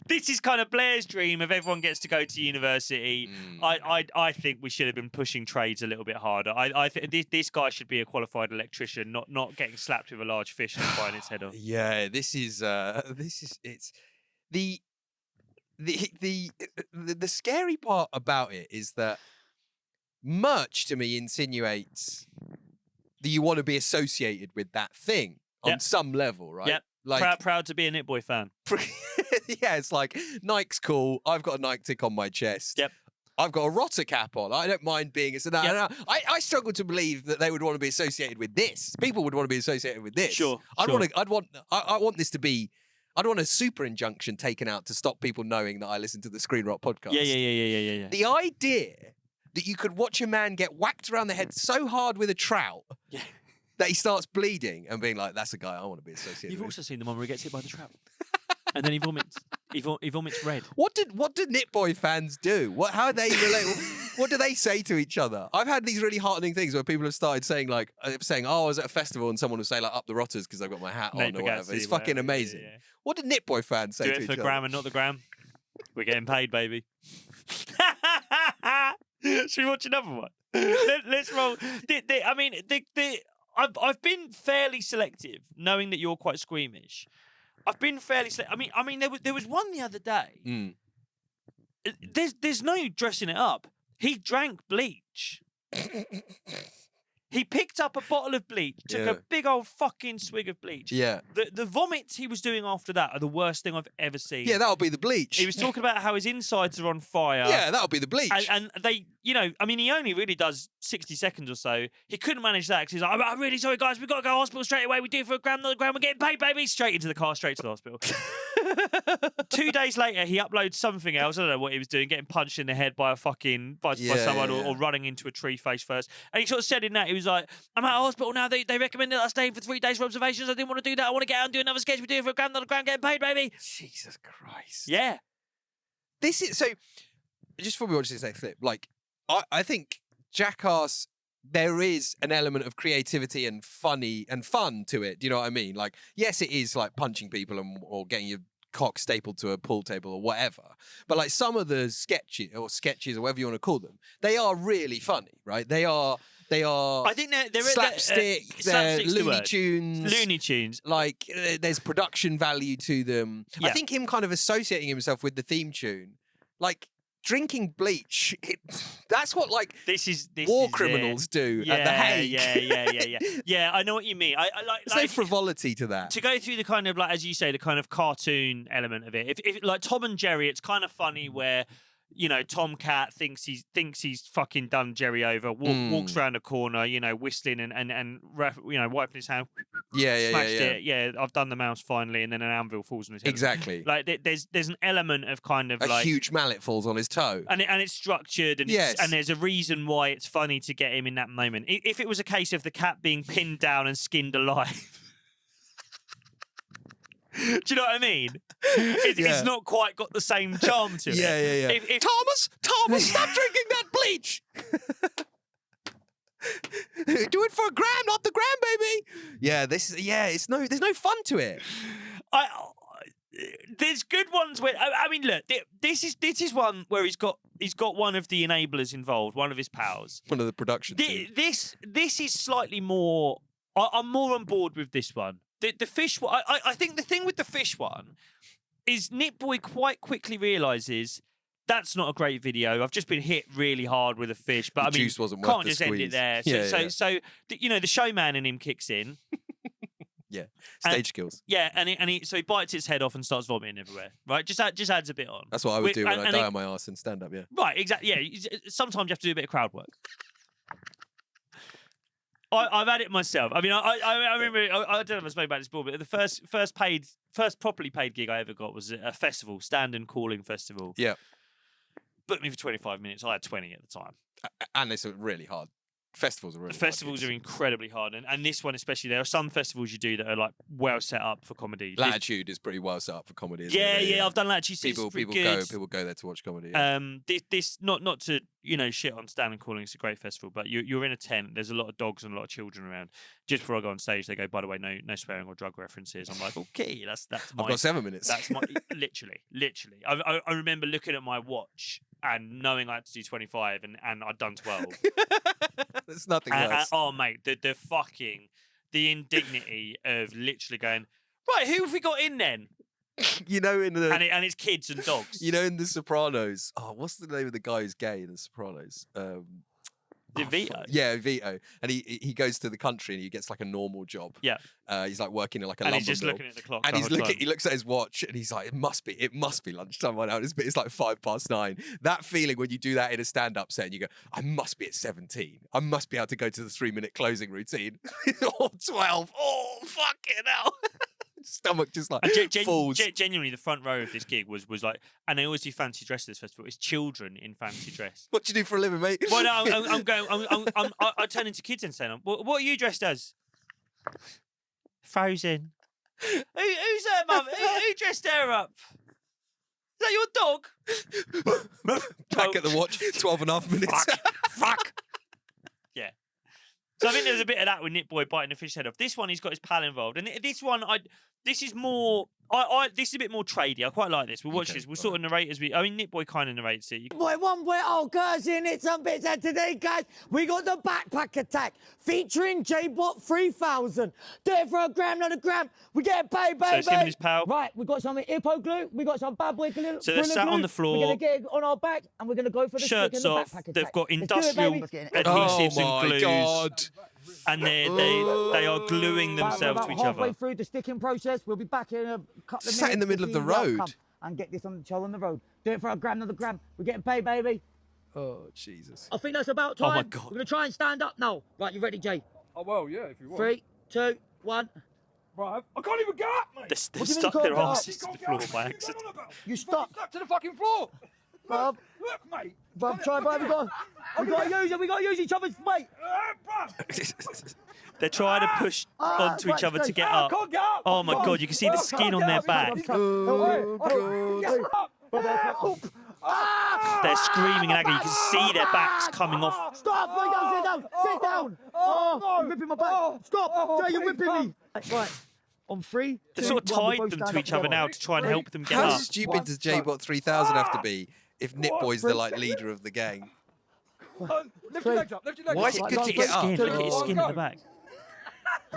This is kind of Blair's dream of everyone gets to go to university. I think we should have been pushing trades a little bit harder. I think this guy should be a qualified electrician, not getting slapped with a large fish and biting its head off. Yeah, this is it's the scary part about it is that merch to me insinuates that you want to be associated with that thing on some level, right? Yep. Like, proud to be a Nitboy fan. Yeah, it's like Nike's cool. I've got a Nike tick on my chest. Yep. I've got a Rotter cap on. I don't mind being I struggle to believe that they would want to be associated with this. People would want to be associated with this. Sure. I want this to be. I'd want a super injunction taken out to stop people knowing that I listen to the Screen Rot podcast. Yeah. The idea that you could watch a man get whacked around the head so hard with a trout that he starts bleeding and being like, "That's a guy I want to be associated You've with." also seen the one where he gets hit by the trout, and then he vomits. He vomits red. What did Nitboy fans do? How they relate? What do they say to each other? I've had these really heartening things where people have started saying "Oh, I was at a festival," and someone will say like "Up the Rotters" because I've got my hat on or whatever. It's fucking amazing. Yeah. What did Nitboy fans say to each other? Do it for the gram and not the gram. We're getting paid, baby. Should we watch another one? Let's roll. I've been fairly selective, knowing that you're quite squeamish. I've been fairly selective. I mean, there was one the other day. There's no dressing it up. He drank bleach. He picked up a bottle of bleach, took a big old fucking swig of bleach. Yeah. The vomits he was doing after that are the worst thing I've ever seen. Yeah, that'll be the bleach. He was talking about how his insides are on fire. Yeah, that'll be the bleach. And they, he only really does 60 seconds or so. He couldn't manage that because he's like, I'm really sorry, guys. We've got to go to hospital straight away. We do it for a gram, not a gram. We're getting paid, baby. Straight into the car, straight to the hospital. 2 days later, he uploads something else. I don't know what he was doing, getting punched in the head by by someone or running into a tree face first. And he sort of said in that, he was like, I'm at a hospital now. They recommended that I stay in for 3 days for observations. I didn't want to do that. I want to get out and do another sketch. We're doing it for a gram, not a gram. Getting paid, baby. Jesus Christ. Yeah. This is so. Just before we watch this next clip, like I think Jackass, there is an element of creativity and fun to it. Do you know what I mean? Like, yes, it is like punching people or getting your cock stapled to a pool table or whatever. But like some of the sketches or whatever you want to call them, they are really funny, right? They are They are. I think they're slapstick. They're slapstick's the Looney word. Tunes. Looney Tunes. Like there's production value to them. Yeah. I think him kind of associating himself with the theme tune, like drinking bleach. That's what like This war is criminals it. do at the Hague. Yeah. Yeah, I know what you mean. I like. There's no frivolity to that. To go through the kind of like, as you say, the kind of cartoon element of it. If like Tom and Jerry, it's kind of funny where, you know, Tom Cat thinks he's fucking done Jerry over, walks around a corner, you know, whistling and you know, wiping his hand. Smashed it. Yeah, I've done the mouse finally, and then an anvil falls on his head. Exactly. Like there's an element of kind of A like huge mallet falls on his toe. and it's structured, and Yes. and there's a reason why it's funny to get him in that moment. If it was a case of the cat being pinned down and skinned alive. Do you know what I mean? It's not quite got the same charm to it. Yeah. If Thomas, stop drinking that bleach. Do it for a gram, not the gram, baby. Yeah, there's no fun to it. There's good ones where I mean, look, this is one where he's got one of the enablers involved, one of his pals. One of the production team. This is slightly more. I'm more on board with this one. The fish one. I think the thing with the fish one is Nitboy quite quickly realises that's not a great video. I've just been hit really hard with a fish, but The I mean, juice wasn't worth can't the just end squeeze. it there. So you know, the showman in him kicks in. Yeah, stage skills. Yeah, and he bites its head off and starts vomiting everywhere. Right, just adds a bit on. That's what I would do when I die on my ass in stand up. Yeah. Right, exactly. Yeah, sometimes you have to do a bit of crowd work. I've had it myself. I mean, I remember. I don't know if I spoke about this before, but the first properly paid gig I ever got was a festival, stand and calling festival. Yeah. Booked me for 25 minutes. I had 20 at the time. And it's really hard. Festivals are really hard. Festivals are incredibly hard, and this one especially. There are some festivals you do that are like well set up for comedy. Latitude is pretty well set up for comedy. Isn't Yeah, it? yeah. I've done Latitude. People go there to watch comedy. Yeah. This not to shit on Stand and Calling. It's a great festival, but you're in a tent. There's a lot of dogs and a lot of children around. Just before I go on stage, they go, by the way, no swearing or drug references. I'm like, okay, that's my. I've got 7 minutes. That's my literally. I remember looking at my watch and knowing I had to do 25, and I'd done 12. There's nothing else. Oh mate, the indignity of literally going, right, who have we got in then? You know, in the and it's kids and dogs. You know, in The Sopranos. Oh, what's the name of the guy who's gay in The Sopranos? Vito. Yeah, Vito. And he goes to the country and he gets like a normal job. Yeah. He's like working in like a and lumber he's just mill. looking at the clock. And the he looks at his watch and he's like, it must be lunchtime right now. It's like 9:05. That feeling when you do that in a stand-up set and you go, I must be at 17. I must be able to go to the 3-minute closing routine. Or 12. Oh, fucking hell. Stomach just like falls. Genuinely, the front row of this gig was like, and they always do fancy dress at this festival. It's children in fancy dress. What do you do for a living, mate? Well, no, I turn into kids and say, what are you dressed as? Frozen. Who's her mum? Who dressed her up? Is that your dog? Back at the watch, 12.5 minutes. Fuck. Yeah. So I think there's a bit of that with Nitboy biting the fish head off. This one, he's got his pal involved, and this one, this is more. This is a bit more tradey. I quite like this. We'll watch this. We'll sort of narrate as we. I mean, Nitboy kind of narrates it. Boy, one boy, oh, guys, in it, some bits. And today, guys, we got the backpack attack featuring J-Bot 3000. Do it for a gram, not a gram. We get paid, baby. So it's him and his pal. Right, we got some hippo glue. We got some bad boy glue. So they're sat on the floor. We're going to get it on our back, and we're going to go for the Shirts stick in the off. backpack attack. They've got Let's do it, industrial baby. adhesives Oh and my glues. God. And they are gluing themselves to each halfway other. through the sticking process. We'll be back in a couple of Sat minutes. in the middle of the road. And get this on the show on the road. Do it for a gram, not a gram. We're getting paid, baby. Oh, Jesus. I think that's about time. Oh, my God. We're going to try and stand up now. Right, you ready, Jay? Oh, well, yeah, if you want. 3, 2, 1. Right, I can't even get up, mate. They're What do you mean stuck you their can't get up? asses to the floor by accident. You stuck. Stuck to the fucking floor. Bruv. Look, mate. Bruv, try, bruv. We got to use it. We got to use each other's weight. Bruv. They're trying to push onto each other to get I up. can't get up. Oh my God, you can see the skin on their back. They're screaming in agony. You can see their backs coming off. Stop! Sit down! Sit down! Oh, you're ripping my back! Stop! Jay, you're ripping me! Right, on 3. They're sort of tied them to each other now to try and help them get How up. stupid does J-Bot 3000 have to be if Nitboy's the like leader of the gang? Lift your legs up. Lift your legs up. Why is it good to get up? Skin. Look at his Oh, skin go. at the back.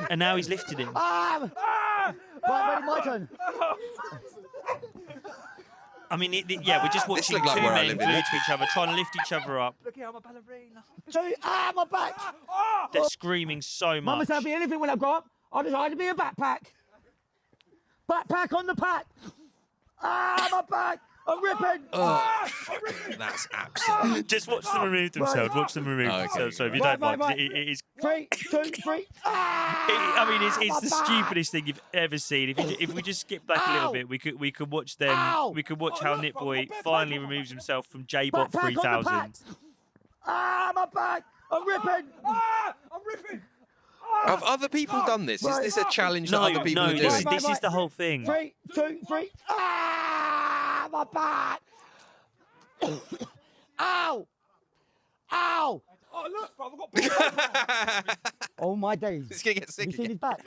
And now he's lifted him. Right, ready, my turn. I mean, we're just watching looked like two where I men live, glued didn't to each other, trying to lift each other up. Look here, I'm a ballerina. Two, my back. They're screaming so Mama much. said I'll be anything when I grow up. I decided to be a backpack. Backpack on the pack. My back. I'm ripping. That's absolute. Just watch them remove themselves. Watch them remove Oh, okay. themselves. So if you Right, don't mind, right. it is. 3, 2, 3. I mean, it's my the back. stupidest thing you've ever seen. If we just skip back a little Ow. bit, we could watch them. Ow. We could watch Oh, how look, Nitboy back, finally back, removes himself from J-Bot Backpack on the 3000. My back. I'm ripping. I'm ripping. Have other people done this? Is this a challenge that other people are doing? This is the whole thing. 3, 2, 3. My back. Ow. Ow. Oh, look, bro, I've got Oh my days. It's gonna get Have sick you seen again. his back?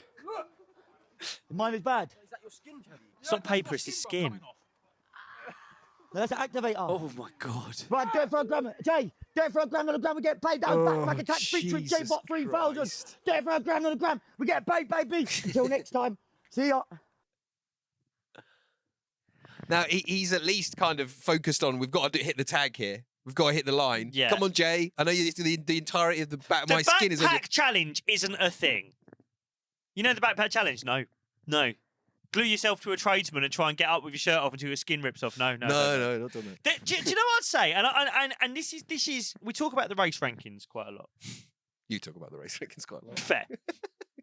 Mine is bad. It's not paper, it's his skin. No, that's an activator. Oh my god. Right, do it for a gram. Jay, do it for a gram on a gram. We get paid. That was back attack featuring Jesus J-Bot 3000. Christ. Do it for a gram on a gram. We get paid, baby. Until next time. See ya. Now he's at least kind of focused on. We've got to hit the tag here. We've got to hit the line. Yeah. Come on, Jay. I know the entirety of the back of The my skin is on your... backpack challenge isn't a thing. You know the backpack challenge? No. Glue yourself to a tradesman and try and get up with your shirt off until your skin rips off. No. No, not done that. Do you know what I'd say? And this is we talk about the race rankings quite a lot. You talk about the race rankings quite a lot. Fair.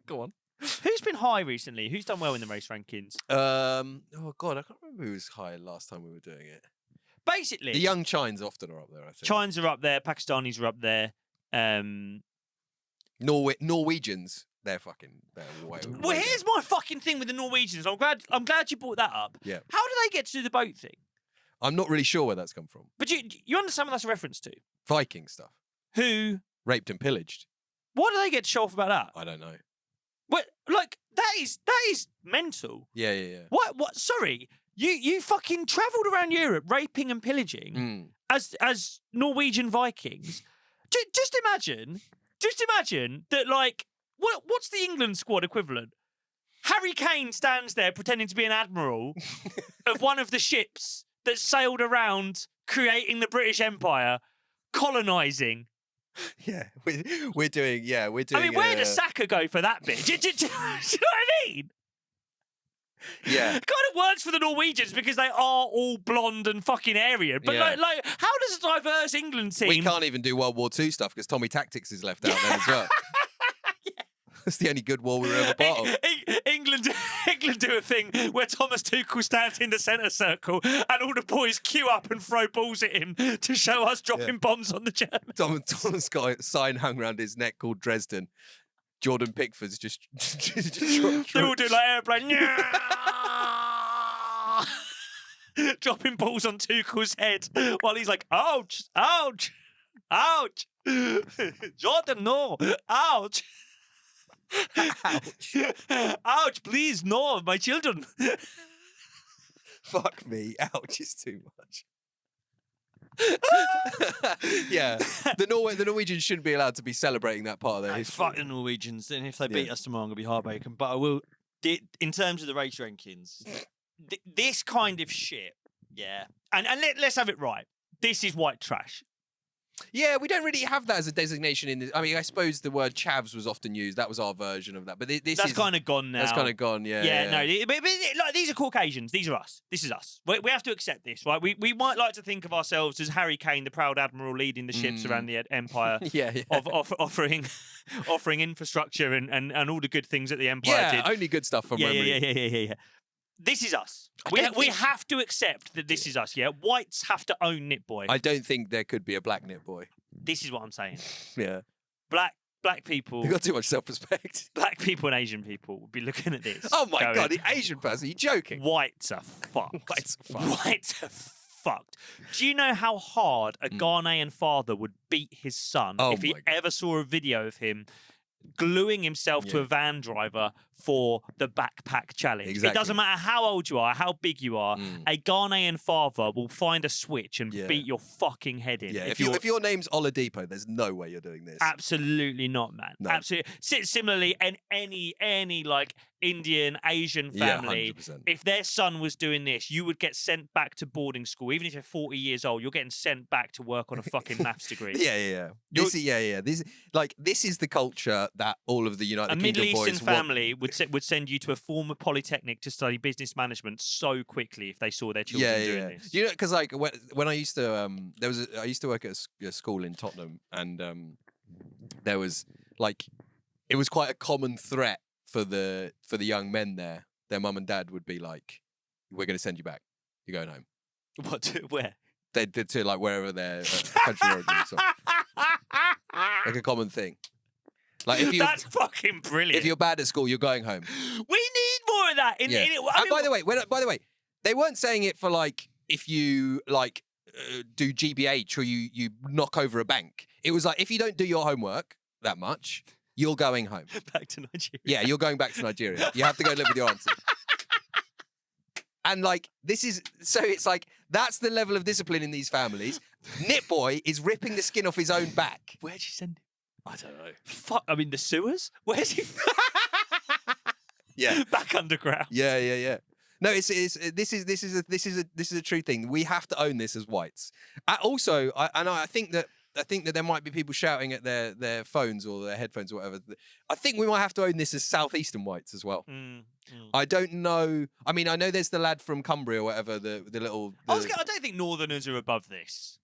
Go on. Who's been high recently? Who's done well in the race rankings? Oh God, I can't remember who was high last time we were doing it. Basically, The young Chines often are up there, I think. Chines are up there. Pakistanis are up there. Norwegians, they're way. Well, here's my fucking thing with the Norwegians. I'm glad you brought that up. Yeah. How do they get to do the boat thing? I'm not really sure where that's come from. But you understand what that's a reference to? Viking stuff, Who? raped and pillaged. Why do they get to show off about that? I don't know. What? Like that is mental. Yeah. What? Sorry, you fucking travelled around Europe raping and pillaging as Norwegian Vikings. Just imagine that. Like, what's the England squad equivalent? Harry Kane stands there pretending to be an admiral of one of the ships that sailed around creating the British Empire, colonising. Yeah, we're doing. Yeah, we're doing. I mean, where does Saka go for that bit? Do you know what I mean? Yeah. It kind of works for the Norwegians because they are all blonde and fucking Aryan. But Yeah. like, how does a diverse England team? We can't even do World War II stuff because Tommy Tactics is left out there as well. That's the only good war we were ever part of. England do a thing where Thomas Tuchel stands in the centre circle and all the boys queue up and throw balls at him to show us dropping bombs on the Germans. Thomas got a sign hung around his neck called Dresden. Jordan Pickford's just They all do like airplane. Dropping balls on Tuchel's head while he's like, ouch, ouch, ouch. Jordan, no, ouch. Ouch. Ouch, please, no, my children. Fuck me. Ouch is too much. Yeah. The Norwegians shouldn't be allowed to be celebrating that part of their history. Fuck the Norwegians, and if they beat Yeah. us tomorrow, I'm going to be heartbroken. But I will, in terms of the race rankings, this kind of shit, yeah. And let's have it right. This is white trash. Yeah, we don't really have that as a designation in this. I mean, I suppose the word chavs was often used. That was our version of that. But That's kind of gone now. That's kind of gone, yeah. No, but like, these are Caucasians. These are us. This is us. We have to accept this, right? We might like to think of ourselves as Harry Kane, the proud admiral leading the ships around the empire, Yeah. offering infrastructure and all the good things that the empire did. Yeah, only good stuff from memory. Yeah. This is us. don't We think- have to accept that this is us, yeah? Whites have to own Nitboy. I don't think there could be a black Nitboy. This is what I'm saying. Yeah. Black people, You've got too much self-respect. black people and Asian people would be looking at this. Oh my going, God, the Asian person, are you joking? Whites are fucked. Whites are fucked. Whites are fucked. Do you know how hard a Ghanaian father would beat his son Oh if he my God. ever saw a video of him gluing himself to a van driver for the backpack challenge. Exactly. It doesn't matter how old you are, how big you are, a Ghanaian father will find a switch and beat your fucking head in. Yeah, if your name's Oladipo, there's no way you're doing this. Absolutely not, man. No. Absolutely. Similarly, and any like Indian, Asian family, 100%. if their son was doing this, you would get sent back to boarding school. Even if you're 40 years old, you're getting sent back to work on a fucking maths degree. Yeah. This is the culture that all of the United A Kingdom Middle boys Eastern want. family would send you to a former polytechnic to study business management so quickly if they saw their children doing this. You know, because like when I used to I used to work at a school in Tottenham, and there was like it was quite a common threat for the young men there. Their mum and dad would be like, "We're going to send you back. You're going home." What? To where? They did to like wherever their country road is. So. Like a common thing. Like if you That's fucking brilliant. if you're bad at school, you're going home. We need more of that. By the way, they weren't saying it for like if you like do GBH or you knock over a bank. It was like if you don't do your homework that much, you're going home. Back to Nigeria. Yeah, you're going back to Nigeria. You have to go live with your auntie. And like it's like that's the level of discipline in these families. Nitboy is ripping the skin off his own back. Where'd you send him? I don't know. Fuck. I mean, the sewers. Where's he? Yeah. Back underground. Yeah. No, this is a true thing. We have to own this as whites. I think that there might be people shouting at their phones or their headphones or whatever. I think we might have to own this as southeastern whites as well. I don't know. I mean, I know there's the lad from Cumbria or whatever. The little. I don't think Northerners are above this.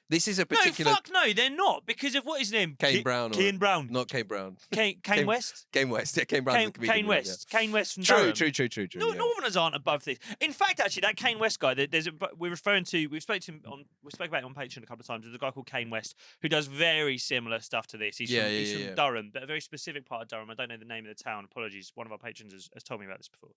This is a particular. No, fuck no, they're not because of what is his name? Kane Brown. Kane Brown. Not Kane Brown. Kane West. Kane West. Yeah, Kane Brown. Kane West. Kane West from True. Durham. No, yeah. Northerners aren't above this. In fact, actually, that Kane West guy, we spoke about him on Patreon a couple of times. There's a guy called Kane West who does very similar stuff to this. He's from Durham, but a very specific part of Durham. I don't know the name of the town. Apologies. One of our patrons has told me about this before.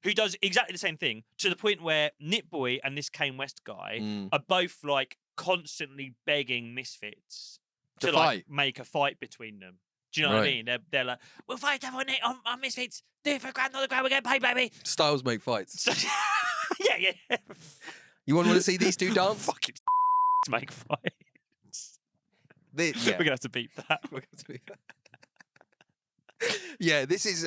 Who does exactly the same thing to the point where Nitboy and this Kane West guy are both like constantly begging misfits to like make a fight between them. Do you know what I mean? They're like, we'll fight on misfits. Do it for grand, not the grand. We're getting paid, baby. Styles make fights. Yeah. You want to see these two dance? Fucking make fights. We're gonna have to beat that. Yeah, this is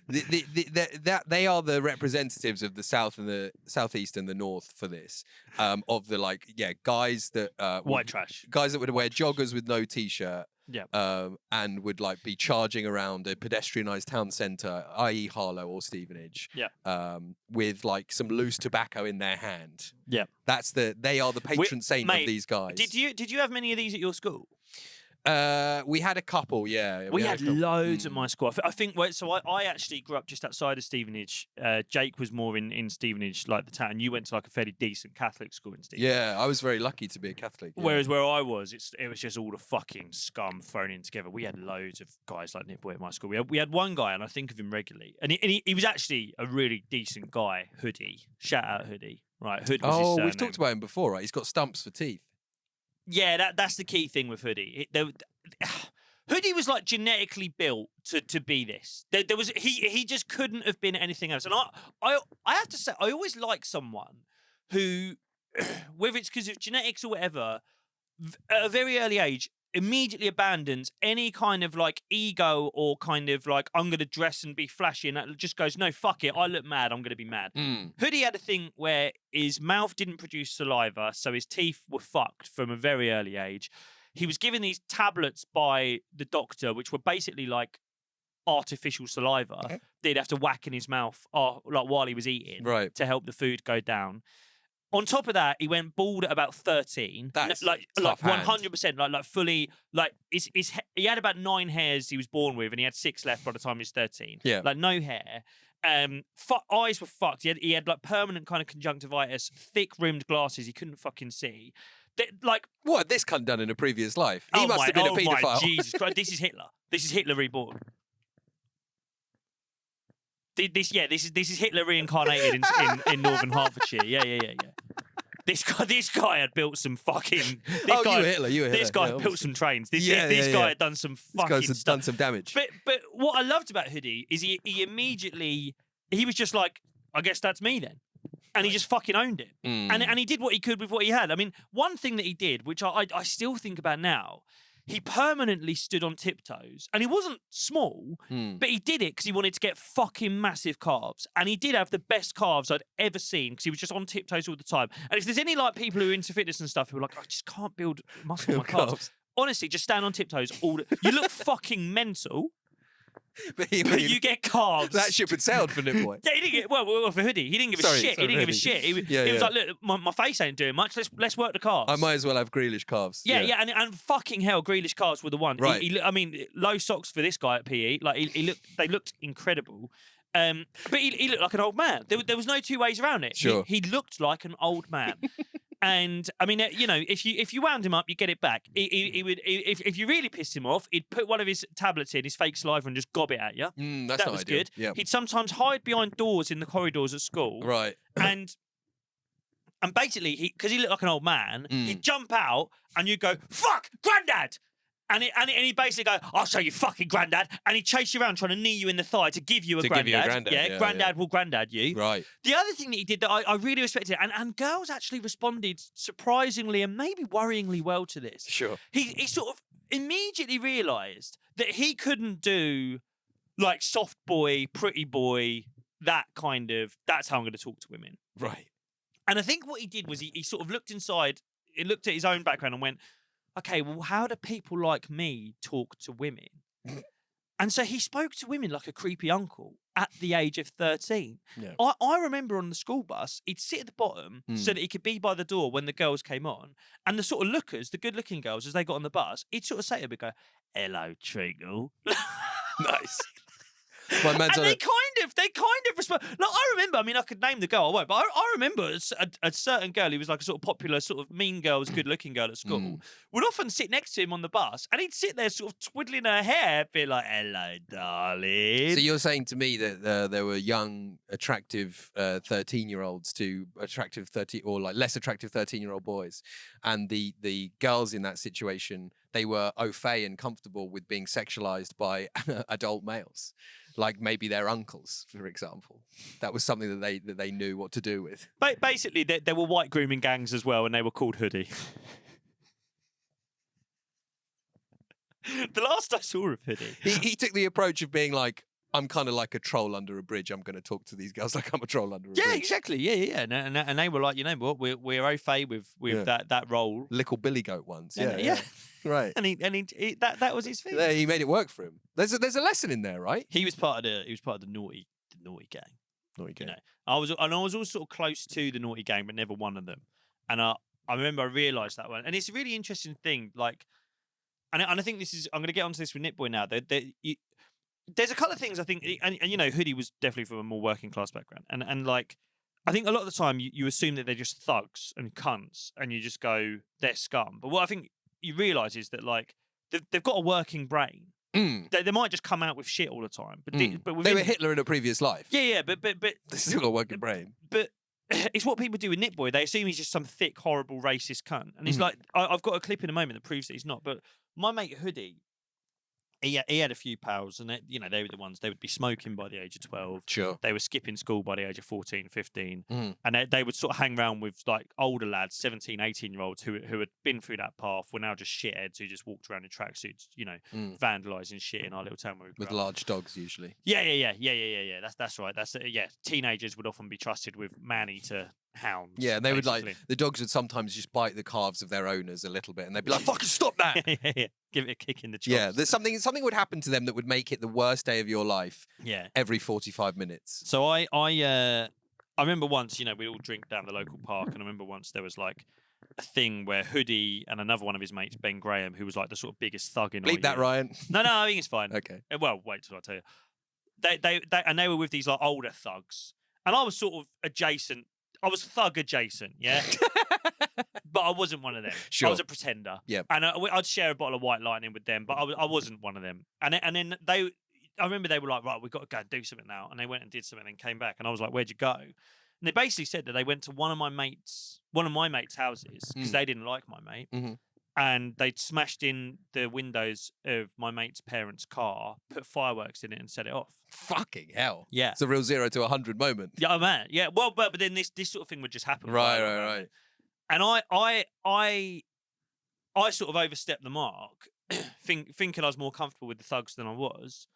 they are the representatives of the south and the southeast and the north for this. Of the guys that white trash. Guys that would wear joggers with no t-shirt. Yeah. And would like be charging around a pedestrianised town centre, i.e. Harlow or Stevenage. Yeah. With like some loose tobacco in their hand. Yeah. They are the patron saint of these guys. Did you have many of these at your school? We had a couple, yeah. We had loads at my school. I think. So I actually grew up just outside of Stevenage. Jake was more in Stevenage, like the town. You went to like a fairly decent Catholic school in Stevenage. Yeah, I was very lucky to be a Catholic. Yeah. Whereas where I was, it was just all the fucking scum thrown in together. We had loads of guys like Nitboy at my school. We had one guy, and I think of him regularly, and he was actually a really decent guy. Hoodie, shout out Hoodie. Right, Hood was his surname. We've talked about him before, right? He's got stumps for teeth. Yeah, that's the key thing with Hoodie. Hoodie was like genetically built to be this. There was he just couldn't have been anything else. And I have to say, I always like someone who, whether it's because of genetics or whatever, at a very early age, immediately abandons any kind of like ego or kind of like I'm going to dress and be flashy, and that just goes, no, fuck it, I look mad, I'm going to be mad. Hoodie had a thing where his mouth didn't produce saliva, so his teeth were fucked from a very early age. He was given these tablets by the doctor, which were basically like artificial saliva that he'd have to whack in his mouth like while he was eating to help the food go down. On top of that, he went bald at about 13. That's like 100%, like fully, like he had about 9 hairs he was born with, and he had 6 left by the time he was 13. Yeah, like no hair. Eyes were fucked. He had like permanent kind of conjunctivitis, thick rimmed glasses. He couldn't fucking see. Like what had this cunt done in a previous life? He must have been a paedophile. My Jesus Christ! This is Hitler. This is Hitler reborn. This is Hitler reincarnated in Northern Hertfordshire. Yeah. This guy had built some fucking. This Oh, guy, you were Hitler. You were Hitler. This guy yeah, had built obviously. some trains. This Yeah, guy yeah. had done some This fucking guy's stuff. done some damage. But what I loved about Hoodie is he immediately he was just like, I guess that's me then. And he just fucking owned it. And he did what he could with what he had. I mean, one thing that he did, which I still think about now, he permanently stood on tiptoes. And he wasn't small, but he did it because he wanted to get fucking massive calves. And he did have the best calves I'd ever seen because he was just on tiptoes all the time. And if there's any like people who are into fitness and stuff who are like, I just can't build muscle on my calves. Honestly, just stand on tiptoes all the... You look fucking mental. But You get calves. that ship had sailed for Nitboy. Yeah, he didn't get well for Hoodie. He didn't give a shit. He didn't give a shit. He was like, look, my face ain't doing much. Let's work the calves. I might as well have Grealish calves. Yeah, and fucking hell, Grealish calves were the one. Right. I mean, low socks for this guy at PE. Like they looked incredible. But he looked like an old man. There was no two ways around it. Sure. He looked like an old man. And I mean, you know, if you wound him up, you get it back. He would if you really pissed him off, he'd put one of his tablets in his fake saliva and just gob it at you. That's that not was ideal. good. Yeah. He'd sometimes hide behind doors in the corridors at school. Right. And basically, because he looked like an old man, he'd jump out and you'd go, "Fuck, granddad!" And he'd basically go, "I'll show you fucking granddad," and he'd chase you around trying to knee you in the thigh to give you a granddad. Yeah, granddad will granddad you. Right. The other thing that he did that I really respected, and girls actually responded surprisingly and maybe worryingly well to this. Sure. He sort of immediately realised that he couldn't do like soft boy, pretty boy, that kind of, that's how I'm going to talk to women. Right. And I think what he did was he sort of looked inside, he looked at his own background and went, okay, well, how do people like me talk to women? And so he spoke to women like a creepy uncle at the age of 13. Yeah. I remember on the school bus, he'd sit at the bottom so that he could be by the door when the girls came on. And the sort of lookers, the good-looking girls, as they got on the bus, he'd sort of say to them, he'd go, "Hello, Treagle." Nice. My man's And on they kind of respond. Like, I remember, I mean, I could name the girl, I won't, but I remember a certain girl who was like a sort of popular, sort of mean girls, good-looking girl at school, would often sit next to him on the bus, and he'd sit there sort of twiddling her hair, be like, "Hello, darling." So you're saying to me that there were young, attractive 13-year-olds to attractive 13 or like less attractive 13-year-old boys, and the girls in that situation, they were au fait and comfortable with being sexualized by adult males, like maybe their uncles, for example. That was something that they knew what to do with. Basically, there were white grooming gangs as well, and they were called Hoodie. The last I saw of Hoodie, He took the approach of being like, I'm kind of like a troll under a bridge. I'm going to talk to these girls like I'm a troll under a bridge. yeah, exactly, yeah. And they were like, you know what, we're au fait with that role. Little Billy Goat ones. Yeah, And, yeah. Right. And he that was his thing. There, he made it work for him. There's a lesson in there, right? He was part of the naughty gang. Naughty You know, I was all sort of close to the naughty gang, but never one of them. And I remember I realised that one, and it's a really interesting thing. Like, and I think this is, I'm going to get onto this with Nitboy now. There's a couple of things I think, and you know, Hoodie was definitely from a more working class background, and like, I think a lot of the time you assume that they're just thugs and cunts, and you just go, they're scum. But what I think you realise is that like they've got a working brain. They might just come out with shit all the time, but but They were Hitler in a previous life. yeah, but They still got a working brain. but it's what people do with Nitboy. They assume he's just some thick, horrible, racist cunt. And he's like, I've got a clip in a moment that proves that he's not. But my mate Hoodie, he had a few pals, and they were the ones, they would be smoking by the age of 12. Sure. They were skipping school by the age of 14, 15. And they would sort of hang around with like older lads, 17, 18-year-olds who had been through that path, were now just shitheads who just walked around in tracksuits, you know, vandalising shit in our little town where we grew With up. large dogs, usually. Yeah. That's right. Yeah. Teenagers would often be trusted with man-eater hounds. Yeah, and they would basically. like, the dogs would sometimes just bite the calves of their owners a little bit, and they'd be like, fucking stop that! yeah. Give it a kick in the chops. Yeah, there's something would happen to them that would make it the worst day of your life Yeah. every 45 minutes. So I remember once, you know, we'd all drink down the local park, and I remember once there was like a thing where Hoodie and another one of his mates, Ben Graham, who was like the sort of biggest thug in our Bleep that, year. Ryan. No, I think it's fine. Okay. Well, wait till I tell you. They were with these like older thugs, and I was sort of adjacent. I was thug adjacent, yeah. But I wasn't one of them. Sure. I was a pretender. Yep. And I'd share a bottle of White Lightning with them, but I wasn't one of them. And then I remember they were like, right, we've got to go and do something now. And they went and did something and came back. And I was like, where'd you go? And they basically said that they went to one of my mates' houses because they didn't like my mate, and they'd smashed in the windows of my mate's parents' car, put fireworks in it, and set it off. Fucking hell. Yeah. It's a real 0 to 100 moment. Yeah, oh man. Yeah. Well, but then this sort of thing would just happen. Right. And I sort of overstepped the mark, thinking I was more comfortable with the thugs than I was.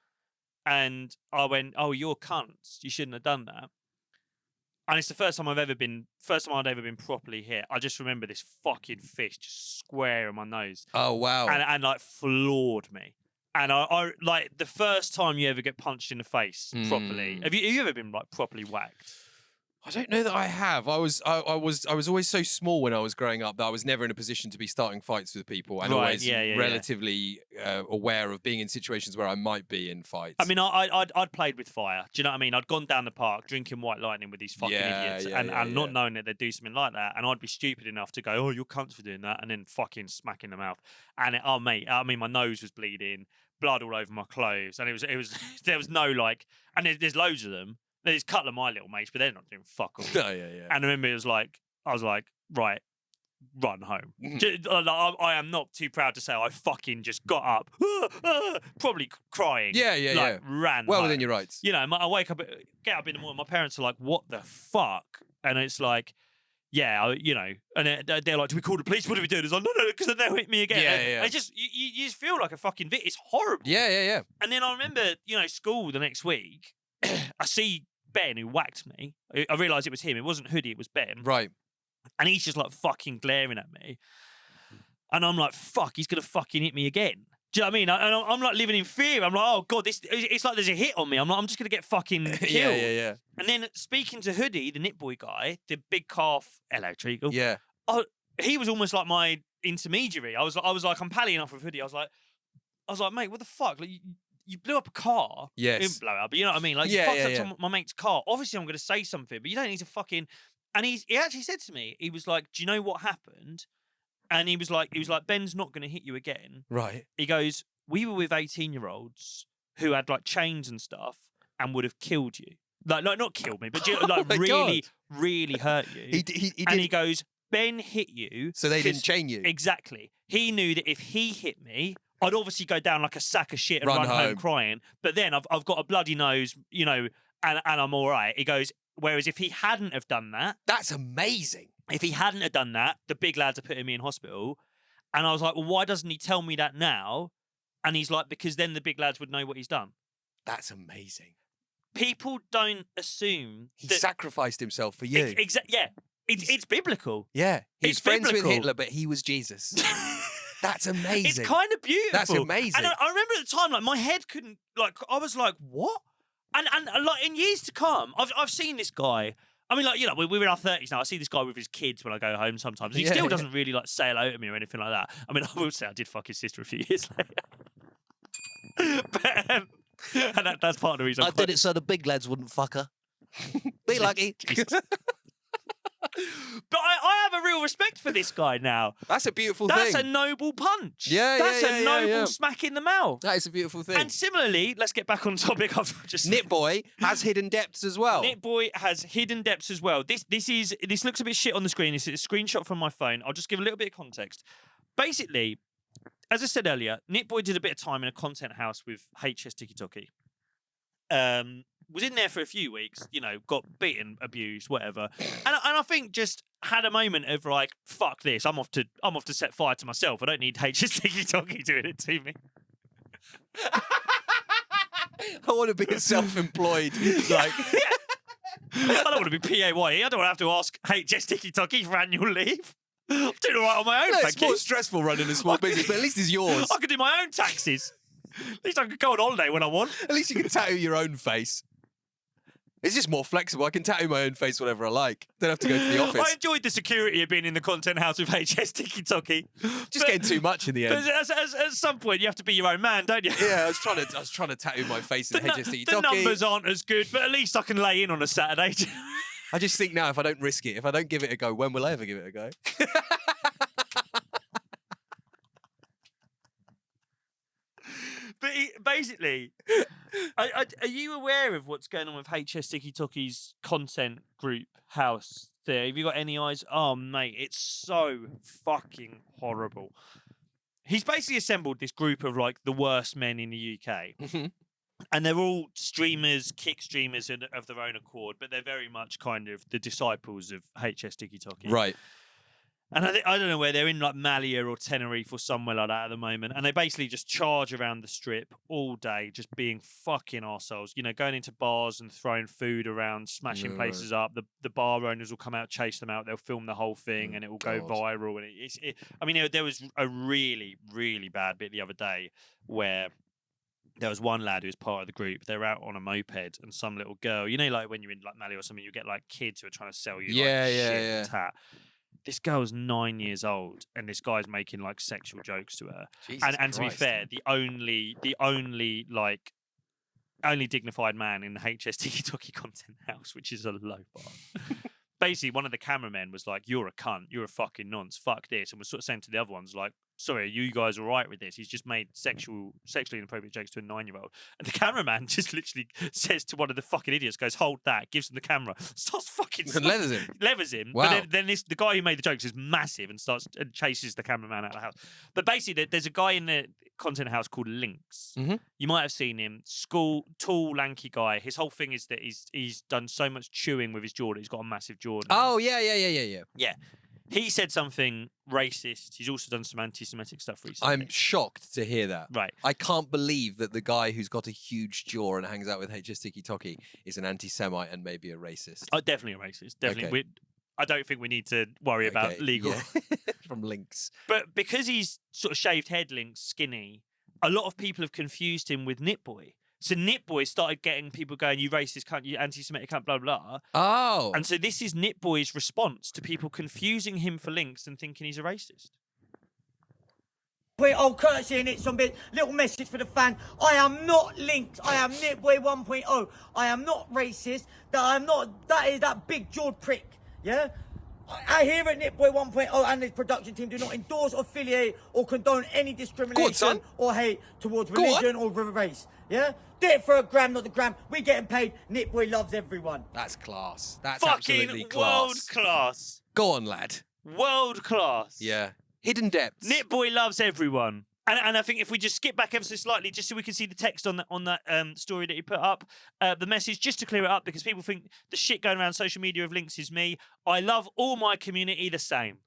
And I went, "Oh, you're cunts. You shouldn't have done that." And it's the first time I'd ever been properly hit. I just remember this fucking fist just square in my nose. Oh, wow. And like floored me. And I like the first time you ever get punched in the face properly. Have you ever been like properly whacked? I don't know that I have. I was always so small when I was growing up that I was never in a position to be starting fights with people, and always relatively aware of being in situations where I might be in fights. I mean, I'd played with fire. Do you know what I mean? I'd gone down the park drinking White Lightning with these fucking idiots, and not knowing that they'd do something like that, and I'd be stupid enough to go, "Oh, you're cunts for doing that," and then fucking smack in the mouth. And mate, I mean, my nose was bleeding, blood all over my clothes, and it was there was no like, and there's loads of them. There's a couple of my little mates, but they're not doing fuck all. Yeah. And I remember I was like, right, run home. I am not too proud to say I fucking just got up, probably crying. Yeah. Ran Well home. within your rights. You know, I wake up, get up in the morning, my parents are like, what the fuck? And it's like, yeah, you know, and they're like, do we call the police? What do we do? It's like, no, because then they'll hit me again. Yeah. And just, you just feel like a fucking It's horrible. Yeah. And then I remember, you know, school the next week, I see Ben, who whacked me. I realised it was him. It wasn't Hoodie, it was Ben. Right. And he's just like fucking glaring at me. And I'm like, fuck, he's going to fucking hit me again. Do you know what I mean? And I'm like living in fear. I'm like, oh God, it's like there's a hit on me. I'm just going to get fucking killed. Yeah. And then speaking to Hoodie, the Nitboy guy, the big calf, hello, Treacle. Yeah. He was almost like my intermediary. I was like, I'm pallying off with Hoodie. I was like, mate, what the fuck? Like, you blew up a car. Yes. You didn't blow up, but you know what I mean? Like, you fucked up my mate's car. Obviously, I'm going to say something, but you don't need to fucking... And he actually said to me, he was like, do you know what happened? And he was like, Ben's not going to hit you again. Right. He goes, we were with 18-year-olds who had like chains and stuff and would have killed you. Like not killed me, but like really hurt you. He goes, Ben hit you. So they didn't chain you. Exactly. He knew that if he hit me, I'd obviously go down like a sack of shit and run home crying. But then I've got a bloody nose, you know, and I'm all right. He goes, whereas if he hadn't have done that... That's amazing. If he hadn't have done that, the big lads are putting me in hospital. And I was like, well, why doesn't he tell me that now? And he's like, because then the big lads would know what he's done. That's amazing. People don't assume he sacrificed himself for you. Yeah. It's biblical. Yeah. He's friends biblical. with Hitler, but he was Jesus. That's amazing. It's kind of beautiful. That's amazing. And I remember at the time, like, my head couldn't, like, I was like, what? And like, in years to come, I've seen this guy. I mean, like, you know, we're in our 30s now. I see this guy with his kids when I go home sometimes. And he still doesn't really, like, say hello to me or anything like that. I mean, I will say I did fuck his sister a few years later. But, and that's part of the reason I did it so the big lads wouldn't fuck her. Be lucky. But I have a real respect for this guy now. That's a beautiful That's thing. a noble punch. Yeah, That's a noble smack in the mouth. That is a beautiful thing. And similarly, let's get back on topic. I've just Nitboy has hidden depths as well. Nitboy has hidden depths as well. This looks a bit shit on the screen. This is a screenshot from my phone. I'll just give a little bit of context. Basically, as I said earlier, Nitboy did a bit of time in a content house with HS TikToky. Was in there for a few weeks, you know, got beaten, abused, whatever. And I think just had a moment of like, fuck this, I'm off to set fire to myself. I don't need HS TikToky doing it to me. I want to be a self-employed, like... I don't want to be PAYE. I don't want to have to ask HS TikToky for annual leave. I'm doing all right on my own, No, thank it's more you. stressful running a small business, but at least it's yours. I can do my own taxes. At least I can go on holiday when I want. At least you can tattoo your own face. It's just more flexible. I can tattoo my own face whenever I like. Don't have to go to the office. I enjoyed the security of being in the content house with HS TikToky. Just getting too much in the end. But at some point, you have to be your own man, don't you? Yeah, I was trying to tattoo my face in HS TikToky. The numbers aren't as good, but at least I can lay in on a Saturday. I just think now, if I don't risk it, if I don't give it a go, when will I ever give it a go? But basically, are you aware of what's going on with HS Tiki Toki's content group house there? Have you got any eyes? Oh, mate, it's so fucking horrible. He's basically assembled this group of like the worst men in the UK. And they're all streamers, kick streamers of their own accord, but they're very much kind of the disciples of HS Tiki Toki. Right. And I don't know where they're in, like Malia or Tenerife or somewhere like that at the moment. And they basically just charge around the strip all day, just being fucking arseholes. You know, going into bars and throwing food around, smashing places up. The bar owners will come out, chase them out. They'll film the whole thing and it will go viral. And I mean, there was a really, really bad bit the other day where there was one lad who was part of the group. They're out on a moped and some little girl, you know, like when you're in like Mali or something, you get like kids who are trying to sell you like shit and tat. This girl's 9 years old, and this guy's making like sexual jokes to her. And to be fair, the only dignified man in the HS Tiki Toki content house, which is a low bar. Basically, one of the cameramen was like, "You're a cunt. You're a fucking nonce. Fuck this," and was sort of saying to the other ones like, "Sorry, are you guys all right with this? He's just made sexually inappropriate jokes to a 9-year-old." And the cameraman just literally says to one of the fucking idiots, goes, "Hold that," gives him the camera, starts fucking levers him. Wow. But then the guy who made the jokes is massive and starts and chases the cameraman out of the house. But basically, there's a guy in the content house called Lynx. You might have seen him. Tall, lanky guy. His whole thing is that he's done so much chewing with his jaw that he's got a massive jaw. Oh, yeah. Yeah. He said something racist. He's also done some anti-Semitic stuff recently. I'm shocked to hear that. Right. I can't believe that the guy who's got a huge jaw and hangs out with HS Tiki Toki is an anti-Semite and maybe a racist. Oh, definitely a racist. Definitely. Okay. I don't think we need to worry about legal. Yeah. From Lynx. But because he's sort of shaved head, Lynx, skinny, a lot of people have confused him with Nitboy. So Nitboy started getting people going, "You racist cunt, you anti-Semitic cunt, blah, blah, blah." Oh. And so this is Nitboy's response to people confusing him for Lynx and thinking he's a racist. Old courtesy in it, some bit, little message for the fan. I am not linked. I am Nitboy 1.0. I am not racist. That is that big jawed prick. Yeah? I here at Nitboy 1.0 and his production team do not endorse, affiliate, or condone any discrimination or hate towards religion or race. Yeah? Do it for a gram, not the gram. We getting paid. Nitboy loves everyone. That's class. That's fucking absolutely class. world class. Go on, lad. World class. Yeah. Hidden depths. Nitboy loves everyone. And I think if we just skip back ever so slightly, just so we can see the text on that story that he put up, the message, just to clear it up, because people think the shit going around social media of Lynx is me. I love all my community the same.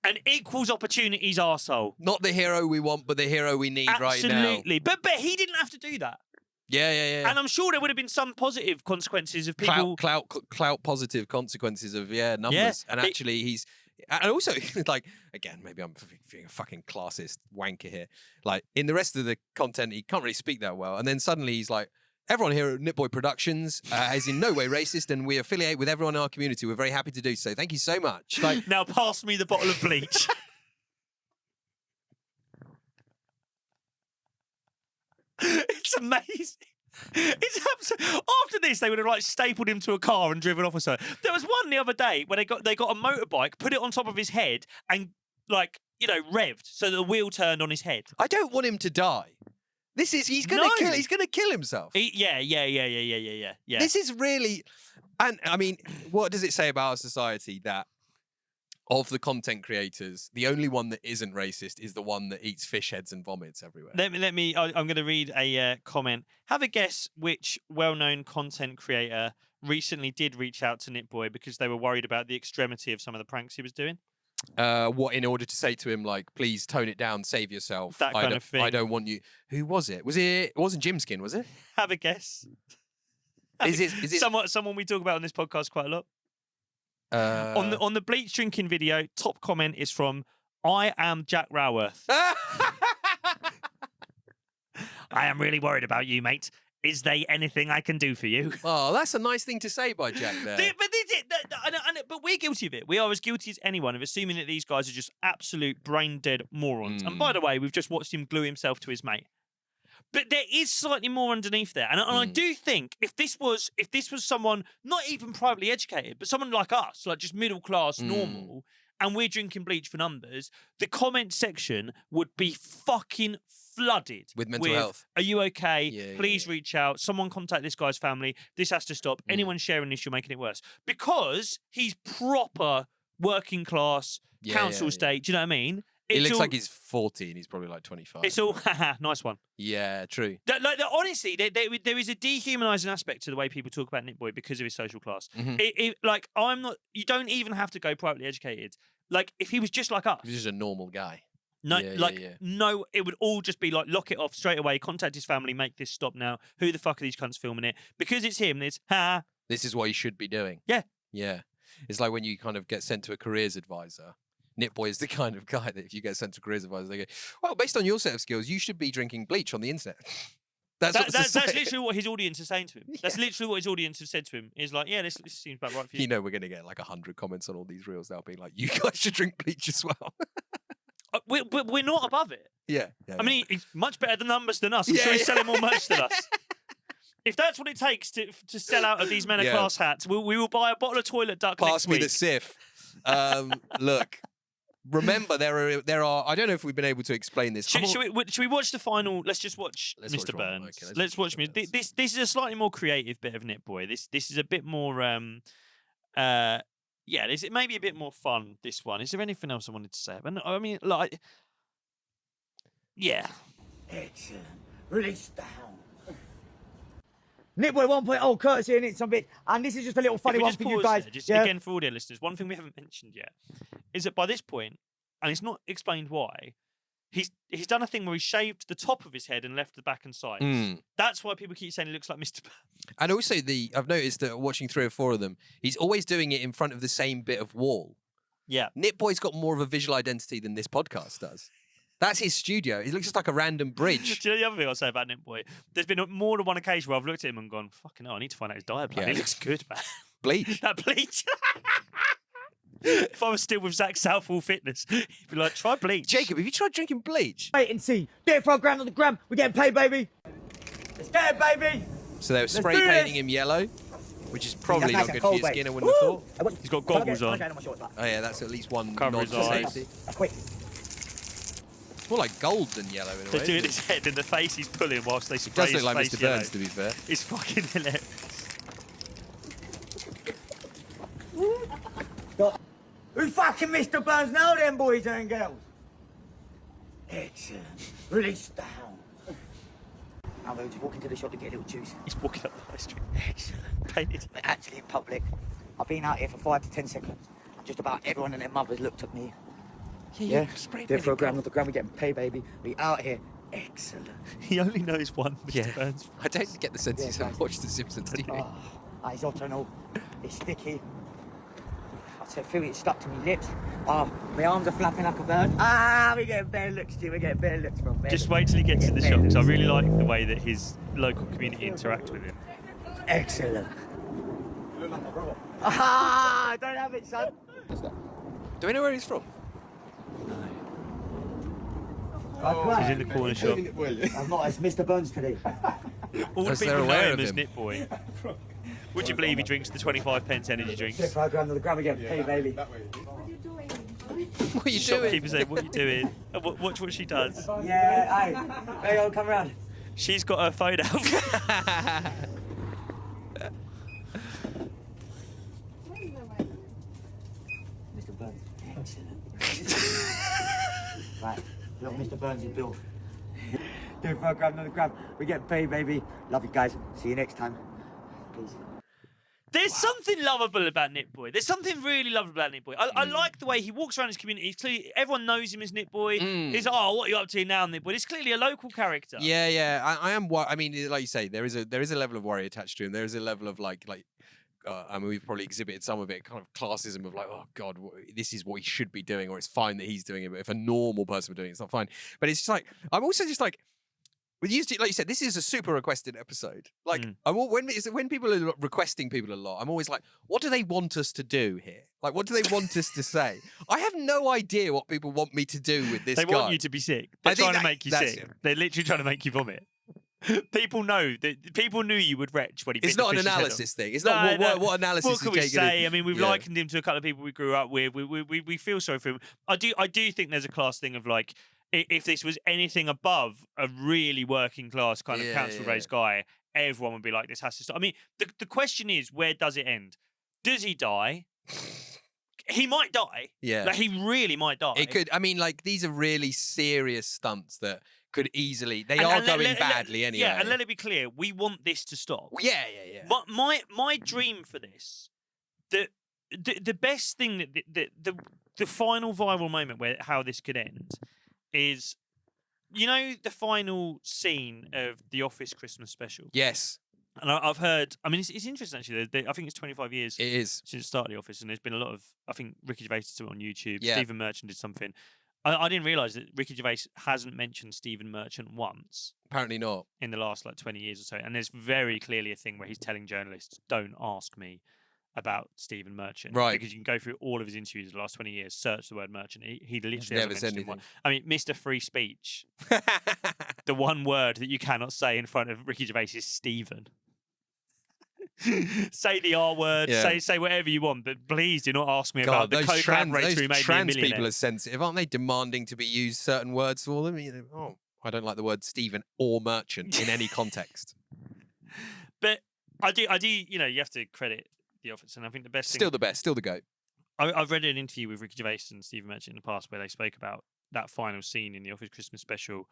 An equals opportunities arsehole. Not the hero we want, but the hero we need right now. Absolutely. But he didn't have to do that. Yeah. And I'm sure there would have been some positive consequences of people... Clout positive consequences of, numbers. Yeah, and actually he's... And also, like, again, maybe I'm being a fucking classist wanker here. Like, in the rest of the content, he can't really speak that well. And then suddenly he's like, everyone here at Nitboy Productions is in no way racist, and we affiliate with everyone in our community. We're very happy to do so. Thank you so much. Like, now pass me the bottle of bleach. It's amazing. It's absolutely... After this, they would have like stapled him to a car and driven off or so. There was one the other day where they got a motorbike, put it on top of his head, and revved so the wheel turned on his head. I don't want him to die. He's gonna kill himself. Yeah. This is really, and I mean, what does it say about our society that of the content creators, the only one that isn't racist is the one that eats fish heads and vomits everywhere? I'm going to read a comment. Have a guess which well-known content creator recently did reach out to Nitboy because they were worried about the extremity of some of the pranks he was doing? What, in order to say to him, like, please tone it down, save yourself. That kind of thing. I don't want you. Who was it? It wasn't Jim Skin, was it? Have a guess. Is it someone we talk about on this podcast quite a lot? On the bleach drinking video, top comment is from I am Jack Raworth. I am really worried about you, mate. Is there anything I can do for you? Oh, that's a nice thing to say by Jack there. But we're guilty of it. We are as guilty as anyone of assuming that these guys are just absolute brain-dead morons. And by the way, we've just watched him glue himself to his mate. But there is slightly more underneath there. And I do think if this was someone not even privately educated, but someone like us, like just middle class, normal, and we're drinking bleach for numbers, the comment section would be fucking flooded With mental health. Are you okay? Yeah, Please reach out. Someone contact this guy's family. This has to stop. Anyone sharing this, you're making it worse. Because he's proper working class, council state. Do you know what I mean? He looks like he's 40 and he's probably like 25. It's all, nice one. Yeah, true. Honestly, there is a dehumanising aspect to the way people talk about Nitboy because of his social class. Like, you don't even have to go privately educated. Like, if he was just like us. He's just a normal guy. No, no, it would all just be like, lock it off straight away, contact his family, make this stop now. Who the fuck are these cunts filming it? Because it's him, it's, This is what you should be doing. Yeah. Yeah. It's like when you kind of get sent to a careers advisor. Nitboy is the kind of guy that if you get sent to careers advisor, they go, well, based on your set of skills, you should be drinking bleach on the internet. That's literally what his audience is saying to him. That's literally what his audience have said to him. Is like, yeah, this seems about right for you. You know, we're going to get like 100 comments on all these reels now being like, you guys should drink bleach as well. But we're not above it. Yeah. I mean, he's much better than numbers than us. I'm sure he's selling more merch than us. If that's what it takes to sell out of these men of class hats, we will buy a bottle of toilet duck Pass next me week. the sif. Look, remember there are. I don't know if we've been able to explain this. Should we watch the final? Let's just watch Mr. Burns. Okay, let's watch me. This is a slightly more creative bit of Nitboy. This is a bit more it may be a bit more fun. This one. Is there anything else I wanted to say? I mean, like, yeah. Excellent. Release the hound. Nitboy 1.0 courtesy in it, some bit. And this is just a little funny one for you guys. Again, for audio listeners, one thing we haven't mentioned yet is that by this point, and it's not explained why, he's done a thing where he shaved the top of his head and left the back and sides. That's why people keep saying he looks like Mr. Burns. And also, I've noticed that watching 3 or 4 of them, he's always doing it in front of the same bit of wall. Yeah. Nitboy's got more of a visual identity than this podcast does. That's his studio. He looks just like a random bridge. Do you know the other thing I'll say about Nitboy? There's been more than one occasion where I've looked at him and gone, fucking hell, I need to find out his diet plan. Yeah. He looks good, man. Bleach. That bleach. If I was still with Zach Southall Fitness, he'd be like, try bleach. Jacob, have you tried drinking bleach? Wait and see. Do it for a grand on the gram. We're getting paid, baby. Let's get it, baby. So they were spray do painting this. him yellow, which is probably That's not nice good and for your cold, skin, I mate. wouldn't have thought. He's got goggles on. Oh yeah, that's at least one Cover nod his to eyes. safety. Quick. It's more like gold than yellow in a They're way. doing his head and the face he's pulling whilst they It spray does his look like face Mr. yellow. Burns, to be fair. It's fucking hilarious. Who's fucking Mr. Burns now, then, boys and girls? Excellent. Release the hound. Now, we'll just walk into the shop to get a little juice. He's walking up the high street. Excellent. Painted. We're actually in public. I've been out here for 5 to 10 seconds. And just about everyone and their mothers looked at me. Yeah, do it for a grand on the gram. We're getting paid, baby. We out here. Excellent. He only knows one Mr. Burns. I don't get the sense he's guys. watched The Simpsons, do you? It's hot and all. It's sticky. I feel it stuck to my lips. My arms are flapping like a bird. We're getting better looks, Jim. We're getting better looks from better. Just wait till he gets to the shop, because I really like the way that his local community interact with him. Excellent. Don't have it, son. Do we know where he's from? He's in the corner shop. I'm not as Mr. Burns today. All the Because they're people know aware him of as him. Nitboy. Would you believe he drinks the 25p energy drinks? Do it for a grand on the gram. We're getting paid, baby. What are you doing? Shopkeeper saying, what are you doing? And watch what she does. Yeah, hey. There you go, come round. She's got her phone out. Mr. Burns. Excellent. Right, look, Mr. Burns is built. Do it for a grand on the gram. We get paid, baby. Love you guys. See you next time. Peace. There's something lovable about Nitboy. There's something really lovable about Nitboy. I like the way he walks around his community. He's clearly, everyone knows him as Nitboy. He's like, what are you up to now, Nitboy? It's clearly a local character. Yeah. I am. I mean, like you say, there is a level of worry attached to him. There is a level of like. I mean, we've probably exhibited some of it, kind of classism of like, oh God, this is what he should be doing, or it's fine that he's doing it. But if a normal person were doing it, it's not fine. But it's just like, I'm also just like, with you, like you said, this is a super requested episode. Like, when people are requesting people a lot, I'm always like, what do they want us to do here? Like, what do they want us to say? I have no idea what people want me to do with this guy. They want you to be sick. They're trying to make you that's sick. it. They're literally trying to make you vomit. People know that people knew you would retch when he. It's bit not the an fish's head analysis off. thing. It's not what analysis What is can we Jake say? gonna- I mean, we've Yeah. likened him to a couple of people we grew up with. We feel sorry for him. I do think there's a class thing of like, if this was anything above a really working class kind of council raised guy, everyone would be like, this has to stop. I mean, the question is, where does it end? Does he die? He might die. Yeah. Like, he really might die. It could. I mean, like, these are really serious stunts that could easily. They are going badly anyway. Yeah, and let it be clear, we want this to stop. Yeah. But my dream for this, the best thing that the final viral moment where how this could end is, you know, the final scene of the Office Christmas special. Yes. And I've heard. I mean, it's interesting actually. I think it's 25 years. It is since the start of the Office, and there's been a lot of. I think Ricky Gervais did something on YouTube. Yeah. Stephen Merchant did something. I didn't realise that Ricky Gervais hasn't mentioned Stephen Merchant once Apparently not. in the last like 20 years or so. And there's very clearly a thing where he's telling journalists, "Don't ask me about Stephen Merchant," Right. Because you can go through all of his interviews in the last 20 years, search the word Merchant. He literally Never hasn't said mentioned him anything. I mean, Mr. Free Speech. The one word that you cannot say in front of Ricky Gervais is Stephen. Say the R word, say whatever you want, but please do not ask me about the co-collaborator who made me a trans millionaire. people are sensitive, aren't they? Demanding to be used certain words for them. You know, I don't like the word Stephen or Merchant in any context. But I do. You know, you have to credit the Office, and I think the best thing. Still the best. Still the goat. I've read an interview with Ricky Gervais and Stephen Merchant in the past where they spoke about that final scene in the Office Christmas special,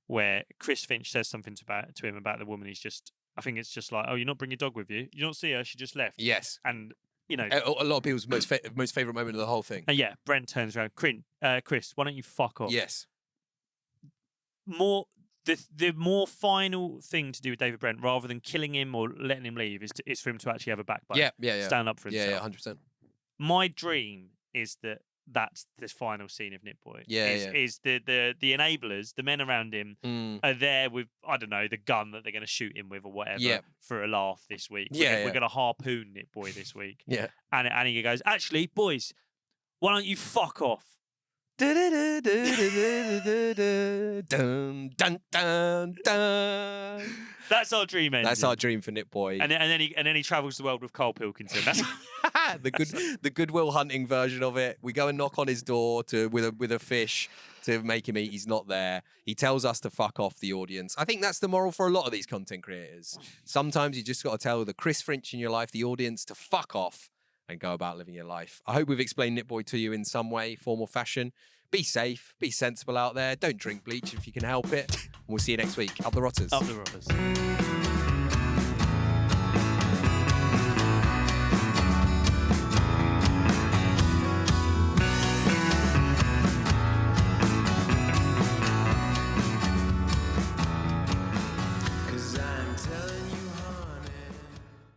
where Chris Finch says something to him about the woman he's just. I think it's just like, oh, you're not bringing your dog with you. You don't see her. She just left. Yes. And, you know. A lot of people's most favourite moment of the whole thing. And yeah, Brent turns around. Chris, why don't you fuck off? Yes. The more final thing to do with David Brent, rather than killing him or letting him leave, is for him to actually have a backbone. Yeah. Stand up for himself. Yeah, 100%. My dream is that's this final scene of Nitboy. Is the enablers, the men around him, are there with, I don't know, the gun that they're going to shoot him with or whatever for a laugh this week. We're going to harpoon Nitboy this week. Yeah. And he goes, actually, boys, why don't you fuck off? Dun, dun, dun, dun. That's our dream ending. That's our dream for Nitboy. And then he travels the world with Carl Pilkington. That's the Goodwill Hunting version of it. We go and knock on his door with a fish to make him eat. He's not there. He tells us to fuck off, the audience. I think that's the moral for a lot of these content creators. Sometimes you just got to tell the Chris Finch in your life, the audience, to fuck off and go about living your life. I hope we've explained Nitboy to you in some way, form or fashion. Be safe, be sensible out there. Don't drink bleach if you can help it. We'll see you next week. Up the Rotters. Up the Rotters.